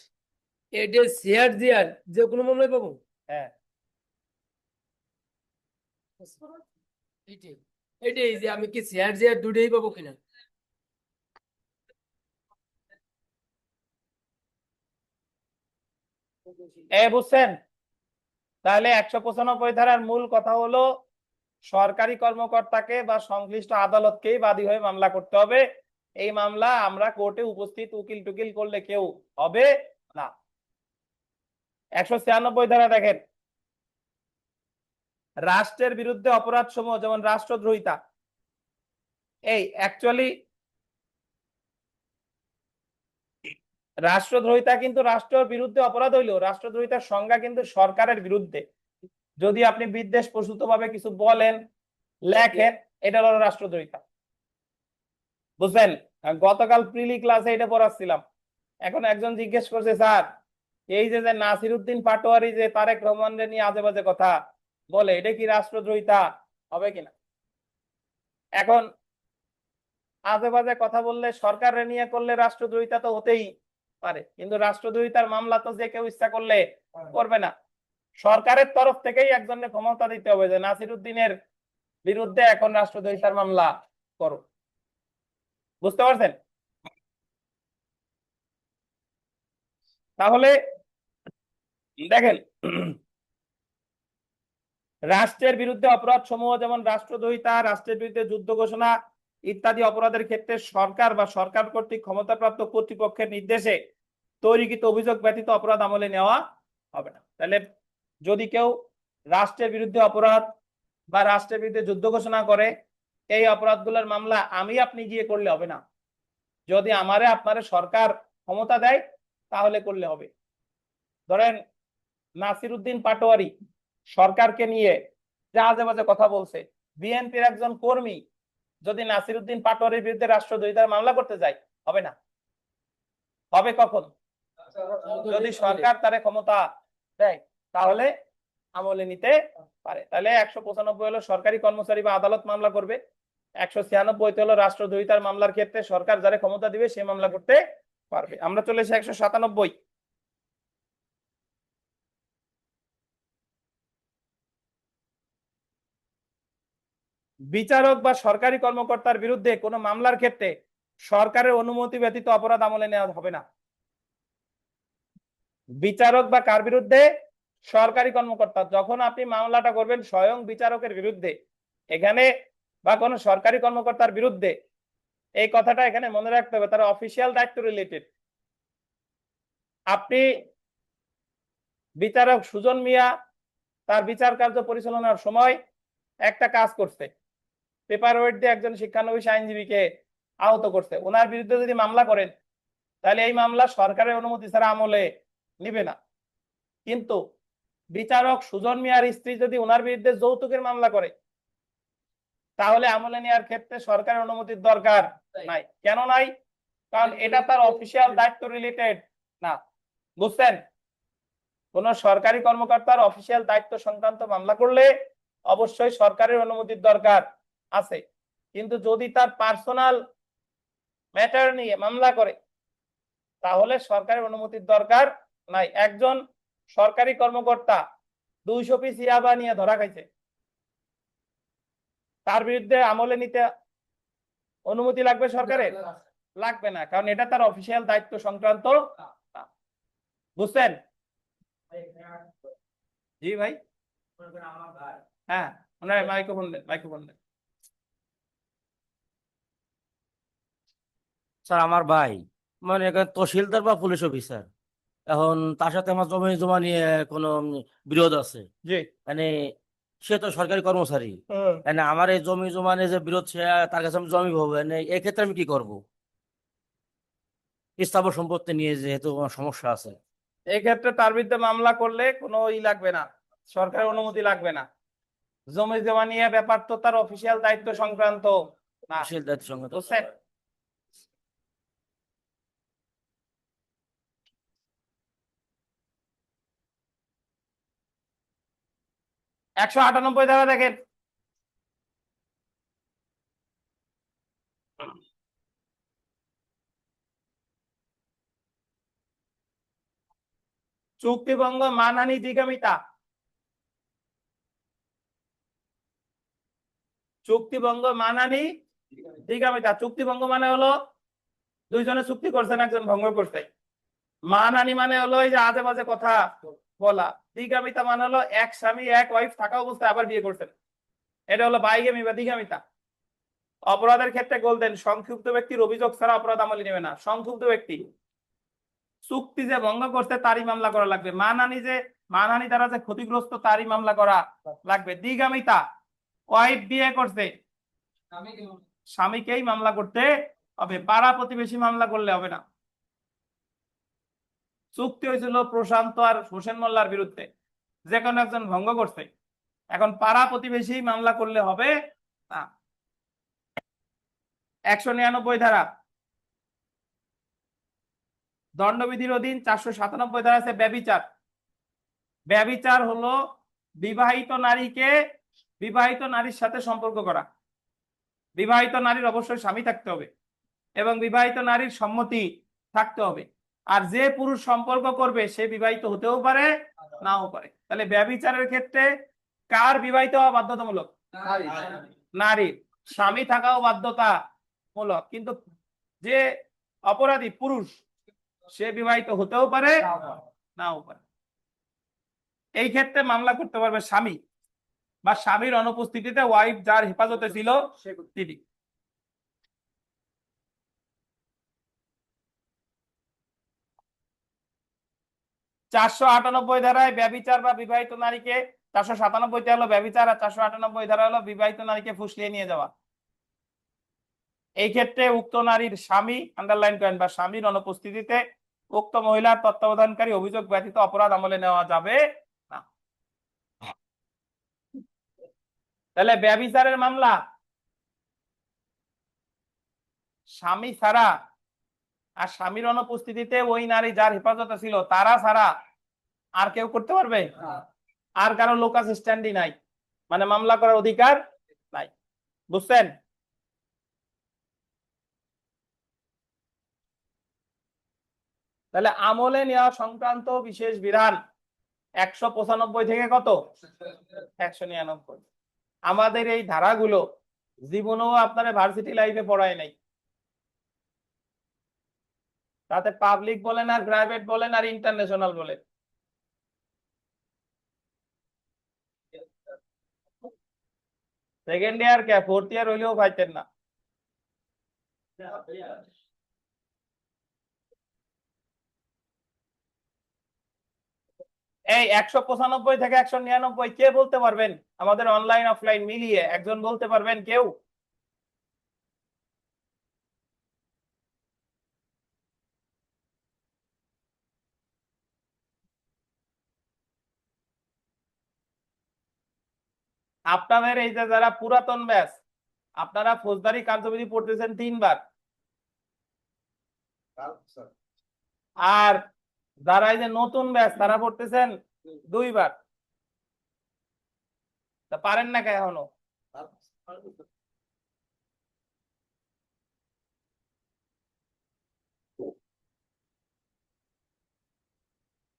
এটা শেয়ার দেওয়ার যে কোনো মামলায় পাবো? হ্যাঁ। এটাই যে আমি কি শেয়ার দেওয়ার দুটোই পাবো কিনা? বুঝছেন? তাহলে 195 ধারার মূল কথা হলো সরকারি কর্মকর্তাকে বা সংশ্লিষ্ট আদালতকেই বাদী হয়ে মামলা করতে হবে। এই মামলা আমরা কোর্টে উপস্থিত উকিল টুকিল করলে কেউ হবে না। 196 ধারা দেখেন, রাষ্ট্রের বিরুদ্ধে অপরাধ সমূহ যেমন রাষ্ট্রদ্রোহিতা, এই অ্যাকচুয়ালি রাষ্ট্রদ্রোহিতা কিন্তু রাষ্ট্রের বিরুদ্ধে অপরাধ হইলো, রাষ্ট্রদ্রোহিতার সংজ্ঞা কিন্তু সরকারের বিরুদ্ধে যদি আপনি বিদ্বেষ প্রসূত ভাবে কিছু বলেন, লেখেন, এটা হলো রাষ্ট্রদ্রোহিতা। বুঝলেন? গতকাল প্রিলি ক্লাসে এটা পড়াচ্ছিলাম। এখন একজন জিজ্ঞেস করছে স্যার এই যে নাসিরউদ্দিন পাটোয়ারি যে তারেক রহমানকে নিয়ে আজে বাজে কথা বলে, এটা কি রাষ্ট্রদ্রোহিতা হবে কিনা? এখন আজে বাজে কথা বললে সরকারে নিয়ে করলে রাষ্ট্রদ্রোহিতা তো হতেই পারে, কিন্তু রাষ্ট্রদ্রোহিতার মামলা তো যে কেউ ইচ্ছা করলে করবে না। সরকারের তরফ থেকেই একজনের ক্ষমতা দিতে হবে যে নাসিরউদ্দিনের বিরুদ্ধে এখন রাষ্ট্রদ্রোহিতার মামলা করো। বুঝতে পারছেন? তাহলে দেখেন, রাষ্ট্রের বিরুদ্ধে অপরাধ সমূহ যেমন রাষ্ট্রদ্রোহিতা, রাষ্ট্রের বিরুদ্ধে যুদ্ধ ঘোষণা ইত্যাদি অপরাধের ক্ষেত্রে সরকার বা সরকার কর্তৃক ক্ষমতাপ্রাপ্ত কর্তৃপক্ষের নির্দেশে তৈরিকৃত অভিযোগ ব্যতীত অপরাধ আমলে নেওয়া হবে না। তাহলে যদি কেউ রাষ্ট্রের বিরুদ্ধে অপরাধ বা রাষ্ট্রের বিরুদ্ধে যুদ্ধ ঘোষণা করে, এই অপরাধগুলোর মামলা আমি আপনি গিয়ে করলে হবে না। যদি আমারে আপনারে সরকার ক্ষমতা দেয়, তাহলে করলে হবে। ধরেন নাসিরউদ্দিন পাটোয়ারি সরকারকে নিয়ে যা আজে বাজে কথা বলছে, বিএনপির একজন কর্মী যদি নাসিরউদ্দিন পাটোয়ারির বিরুদ্ধে রাষ্ট্রদ্রোহিতার মামলা করতে যায়, হবে না? হবে কখন? যদি সরকার তারে ক্ষমতা দেয়, তাহলে আমলে নিতে পারে। তাহলে 195 হলো সরকারি কর্মচারী বা আদালত মামলা করবে, 196 হলো রাষ্ট্রদ্রোহিতার মামলার ক্ষেত্রে সরকার যারা ক্ষমতা দিবে সে মামলা করতে পারবে। আমরা চলে এসে 197। বিচারক বা সরকারি কর্মকর্তার বিরুদ্ধে কোনো মামলার ক্ষেত্রে সরকারের অনুমতি ব্যতীত অপরাধ আমলে নেওয়া হবে না। বিচারক বা কার বিরুদ্ধে? সরকারি কর্মকর্তা। যখন আপনি মামলাটা করবেন স্বয়ং বিচারকের বিরুদ্ধে এখানে বা কোনো সরকারি কর্মকর্তার বিরুদ্ধে, এই কথাটা এখানে মনে রাখতে হবে, তার অফিসিয়াল দায়িত্ব রিলেটেড। আপনি বিচারক সুজন মিয়া তার বিচার কার্য পরিচালনার সময় একটা কাজ করছে, পেপার ওয়েট দিয়ে একজন শিক্ষানবিশ আইনজীবীকে আহত করছে, ওনার বিরুদ্ধে যদি মামলা করেন তাহলে এই মামলা সরকারের অনুমতি ছাড়া আমলে নিবে না। কিন্তু বিচারক সুজন মিয়ার স্ত্রী যদি ওনার বিরুদ্ধে যৌতুকের মামলা করে তাহলে আমলে নেওয়ার ক্ষেত্রে সরকারের অনুমতির দরকার নাই। কেন নাই? কারণ এটা তার অফিসিয়াল দায়িত্ব রিলেটেড না। বুঝছেন? কোন সরকারি কর্মকর্তার অফিসিয়াল দায়িত্ব সংক্রান্ত মামলা করলে অবশ্যই সরকারের অনুমতির দরকার আছে, কিন্তু যদি তার পার্সোনাল ম্যাটার নিয়ে মামলা করে তাহলে সরকারের অনুমতির দরকার নাই। একজন সরকারি কর্মকর্তা 200 পিস ইয়াবা নিয়ে ধরা খাইছে, তার বিরুদ্ধে আমলে নিতে অনুমতি লাগবে সরকারের? লাগবে না, কারণ এটা তার অফিসিয়াল দায়িত্ব সংক্রান্ত না। বুঝছেন? জি ভাই, হ্যাঁ ওনার মাইক্রোফোন দেন, মাইক্রোফোন দেন। স্যার আমার ভাই মানে এখানে তহসিলদার বা পুলিশ অফিসার, এখন তার সাথে আমার জমি জমা নিয়ে কোনো বিরোধ আছে, জি। মানে সে তো সরকারি কর্মচারী, মানে আমার এই জমি জমা নিয়ে যে বিরোধ, সে তার কাছে আমি জমি পাবো, মানে এক্ষেত্রে আমি কি করব? স্থাবর সম্পত্তি নিয়ে যেহেতু আমার সমস্যা আছে। এই ক্ষেত্রে তার বিরুদ্ধে মামলা করলে কোনো লাগবে না, সরকারের অনুমতি লাগবে না। জমি জমা নিয়ে ব্যাপার তো তার অফিসিয়াল দায়িত্ব সংক্রান্ত না। তহসিল দায়িত্ব সঙ্গে বুঝছেন? একশো 98 ধারা দেখেন। চুক্তিভঙ্গ মানহানি দিগামিতা। চুক্তিভঙ্গ মানহানি দিগামিতা। চুক্তিভঙ্গ মানে হলো দুইজনে চুক্তি করছেন, একজন ভঙ্গ করছে। মানহানি মানে হলো এই যে আজে বাজে কথা বলা। দিগামিতা মানে হলো এক স্বামী এক ওয়াইফ থাকা অবস্থায় আবার বিয়ে করছেন, এটা হলো বাইগামি বা দিগামিতা। অপরাধের ক্ষেত্রে গোলদেন সংক্ষুব্ধ ব্যক্তির অভিযোগ ছাড়া অপরাধ আমলে নেবে না। সংক্ষুব্ধ ব্যক্তি চুক্তি যে ভঙ্গ করছে তারই মামলা করা লাগবে। মানহানি দ্বারা যে ক্ষতিগ্রস্ত তারই মামলা করা লাগবে। দ্বিগামিতা ওয়াইফ বিয়ে করছে, স্বামীকেই মামলা করতে হবে, পাড়া প্রতিবেশী মামলা করলে হবে না। চুক্তি হয়েছিল প্রশান্ত আর হোসেন মোল্লার বিরুদ্ধে, যে কোনো একজন ভঙ্গ করছে, এখন পাড়া প্রতিবেশী মামলা করলে হবে না। 199 ধারা দণ্ডবিধির অধীন 497 ধারা আছে ব্যভিচার। ব্যভিচার হলো বিবাহিত নারীকে বিবাহিত নারীর সাথে সম্পর্ক করা। বিবাহিত নারীর অবশ্যই স্বামী থাকতে হবে এবং বিবাহিত নারীর সম্মতি থাকতে হবে। আর যে পুরুষ সম্পর্ক করবে সে বিবাহিত হতেও পারে নাও পারে। তাহলে ব্যভিচারের ক্ষেত্রে কার বিবাহিত হওয়া বাধ্যতামূলক? নারীর। স্বামী থাকাও বাধ্যতামূলক, কিন্তু যে অপরাধী পুরুষ সে বিবাহিত হতেও পারে নাও পারে। এই ক্ষেত্রে মামলা করতে পারবে স্বামী বা স্বামীর অনুপস্থিতিতে ওয়াইফ যার হেফাজতে ছিল তিনি। চারশো 98 ধারায় ব্যভিচার বা বিবাহিত নারীকে, 497 হলো ব্যভিচার আর 498 ধারা হলো বিবাহিত নারীকে ফুসলিয়ে নিয়ে যাওয়া। এই ক্ষেত্রে উক্ত নারীর স্বামী, আন্ডারলাইন করেন, বা স্বামীর অনুপস্থিতিতে উক্ত মহিলার তত্ত্বাবধানকারী অভিযোগ ব্যতীত অপরাধ আমলে নেওয়া যাবে না। তাহলে ব্যভিচারের মামলা স্বামী ছাড়া আর স্বামীর অনুপস্থিতিতে ওই নারী যার হেফাজতে ছিল তারা ছাড়া আর কেউ করতে পারবে? আর কারো লোকাস স্ট্যান্ডই নাই, মানে মামলা করার অধিকার নাই। বুঝছেন? তাহলে আমলে নেওয়া সংক্রান্ত বিশেষ বিধান 195 থেকে কত 199। আমাদের এই ধারাগুলো জীবনেও আপনারা ভার্সিটি লাইফে পড়ায় নাই। তাতে পাবলিক বলেন আর প্রাইভেট বলেন আর ইন্টারন্যাশনাল বলেন, সেকেন্ড ইয়ার কে ফোর্থ ইয়ার হইলেও পাইতেন না। এই 195 থেকে 199 কে বলতে পারবেন? আমাদের অনলাইন অফলাইন মিলিয়ে একজন বলতে পারবেন কেউ? আপনাদের এই যে যারা পুরাতন ব্যাচ, আপনারা ফৌজদারি কার্যবিধি পড়তেছেন 3 বার, আর যারা এই যে নতুন ব্যাচ তারা পড়তেছেন 2 বার। তা পারেন না কে এখনো?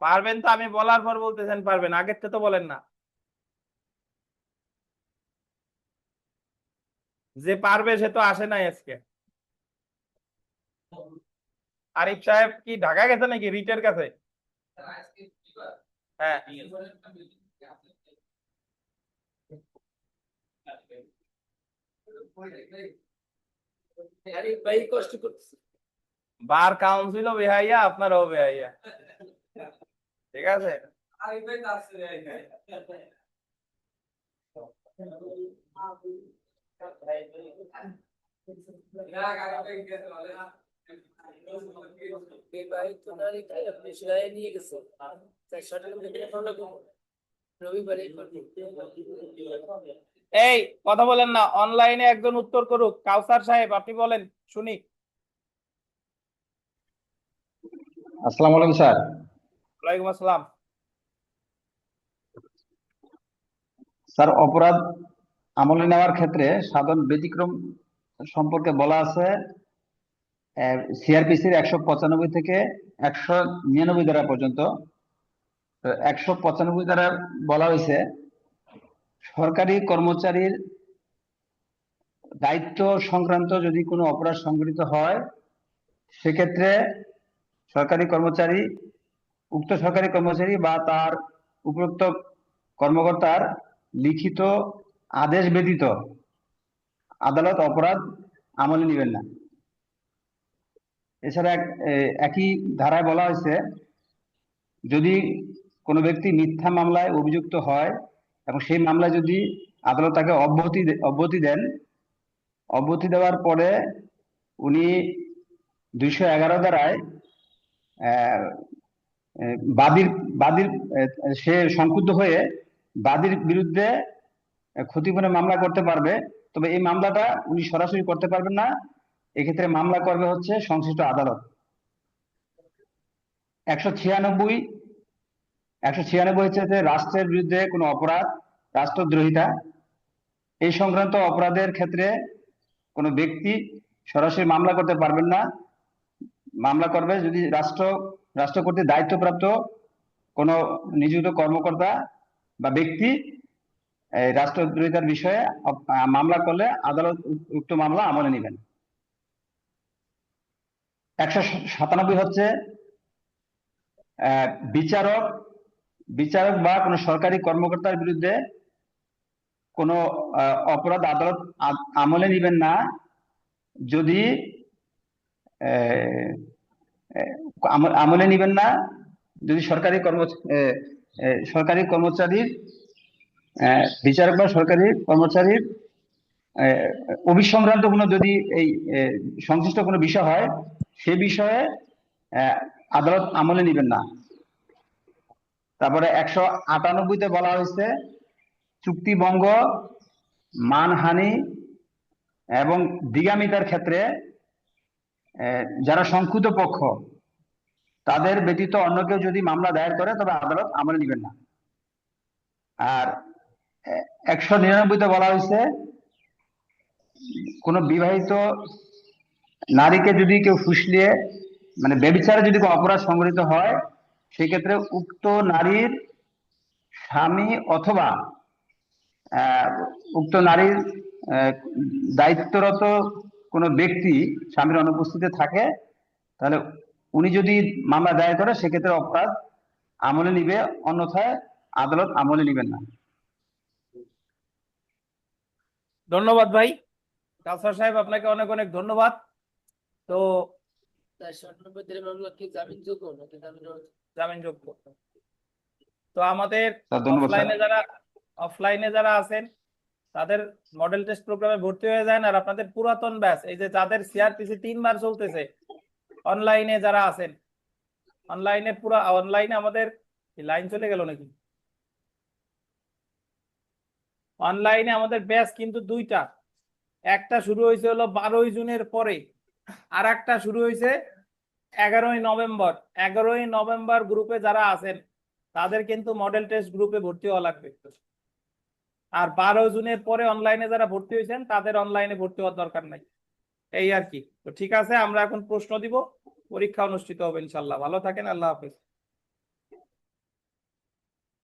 পারবেন তো, আমি বলার পর বলতেছেন পারবেন, আগের থেকে তো বলেন না। যে পারবে সে তো আসে নাই আজকে। আরিফ সাহেব কি ঢাকা গেছে নাকি রিটের কাছে? হ্যাঁ, আরে ভাই কষ্ট করতেছে। বার কাউন্সিলও বেহাইয়া, আপনারও বেহাইয়া। ঠিক আছে, এই ভাই তো নারী খাই আপনি সেলাই নিয়ে গেছেন, তাই সঠিক দেখে ভালো করবো রবিবারে করবো। এই কথা বলেন না, অনলাইনে একজন উত্তর করুক। কাউসার সাহেব আপনি বলেন শুনি। আসসালামু আলাইকুম স্যার। ওয়ালাইকুম আসসালাম। স্যার, অপরাধ আমলে নেওয়ার ক্ষেত্রে সাধারণ ব্যতিক্রম সম্পর্কে বলা আছে সিআরপিসির 195 থেকে 199 ধারা পর্যন্ত। 195 ধারা বলা হয়েছে সরকারি কর্মচারীর দায়িত্ব সংক্রান্ত যদি কোনো অপরাধ সংঘটিত হয়, সেক্ষেত্রে উক্ত সরকারি কর্মচারী বা তার উপরোক্ত কর্মকর্তার লিখিত আদেশ ব্যতীত আদালত অপরাধ আমলে নেবেন না। এছাড়া একই ধারায় বলা হয়েছে যদি কোনো ব্যক্তি মিথ্যা মামলায় অভিযুক্ত হয় এবং সেই মামলায় যদি আদালত তাকে অব্যাহতি দেওয়ার পরে উনি 211 ধারায় বাদীর সে সংক্ষুব্ধ হয়ে বাদীর বিরুদ্ধে ক্ষতিপূরণের মামলা করতে পারবে, তবে এই মামলাটা উনি সরাসরি করতে পারবেন না। এক্ষেত্রে মামলা করবে হচ্ছে সংশ্লিষ্ট আদালত। 196 হচ্ছে যে রাষ্ট্রের বিরুদ্ধে কোনো অপরাধ, রাষ্ট্রদ্রোহিতা, এই সংক্রান্ত অপরাধের ক্ষেত্রে কোনো ব্যক্তি সরাসরি মামলা করতে পারবেন না। মামলা করবে যদি রাষ্ট্র কর্তৃক দায়িত্বপ্রাপ্ত কোনো নিযুক্ত কর্মকর্তা বা ব্যক্তি রাষ্ট্রদ্রোহিতার বিষয়ে মামলা করলে আদালত উক্ত মামলা আমলে নেবেন। 197 হচ্ছে বিচারক বা কোনো সরকারি কর্মকর্তার বিরুদ্ধে কোনো অপরাধ আদালত আমলে নেবেন না যদি সরকারি কর্মচারীর বিচারক বা সরকারি কর্মচারীর অভিসংক্রান্ত কোনো যদি এই সংশ্লিষ্ট কোনো বিষয় হয়, সে বিষয়ে আদালত আমলে নেবেন না। তারপরে 198-তে বলা হয়েছে চুক্তিভঙ্গ, মানহানি এবং দিগামিতার ক্ষেত্রে যারা সংক্ষুব্ধ পক্ষ তাদের ব্যতীত অন্য কেউ যদি মামলা দায়ের করে তবে আদালত আমলে নেবেন না। আর 199-তে বলা হয়েছে কোন বিবাহিত নারীকে যদি কেউ ফুসলিয়ে মানে ব্যভিচারে যদি কোনো অপরাধ সংঘটিত হয় সেক্ষেত্রে উক্ত নারীর স্বামী অথবা উক্ত নারীর দায়িত্বরত কোনো ব্যক্তি স্বামীর অনুপস্থিতিতে থাকে তাহলে উনি যদি মামলা দায়ের করে সেক্ষেত্রে অপরাধ আমলে নিবে, অন্যথায় আদালত আমলে নেবেন না। ধন্যবাদ ভাই কাউসার সাহেব, আপনাকে অনেক অনেক ধন্যবাদ। তো 499 মামলা কি জামিনযোগ্য নাকি জামিনযোগ্য। তো আমাদের স্যার ধন্যবাদ স্যার। অফলাইনে যারা আছেন তাদের মডেল টেস্ট প্রোগ্রামে ভর্তি হয়ে যান। আর আপনাদের পুরাতন ব্যাচ, এই যে যাদের সিআরপিসি 3 বার চলতেছে, অনলাইনে যারা আছেন, অনলাইনে আমাদের লাইন চলে গেল নাকি? অনলাইনে আমাদের ব্যাচ কিন্তু 2টা, একটা শুরু হয়েছে হলো 12ই জুনের পরে, আর একটা শুরু হয়েছে 11ই নভেম্বর। 11ই নভেম্বর গ্রুপে যারা আছেন তাদের কিন্তু মডেল টেস্ট গ্রুপে ভর্তি হওয়া লাগবে। আর 12 জুনের পরে অনলাইনে যারা ভর্তি হয়েছেন তাদের অনলাইনে ভর্তি হওয়ার দরকার নাই। এই আর কি। তো ঠিক আছে, আমরা এখন প্রশ্ন দিব, পরীক্ষা অনুষ্ঠিত হবে ইনশাল্লাহ। ভালো থাকেন, আল্লাহ হাফেজ।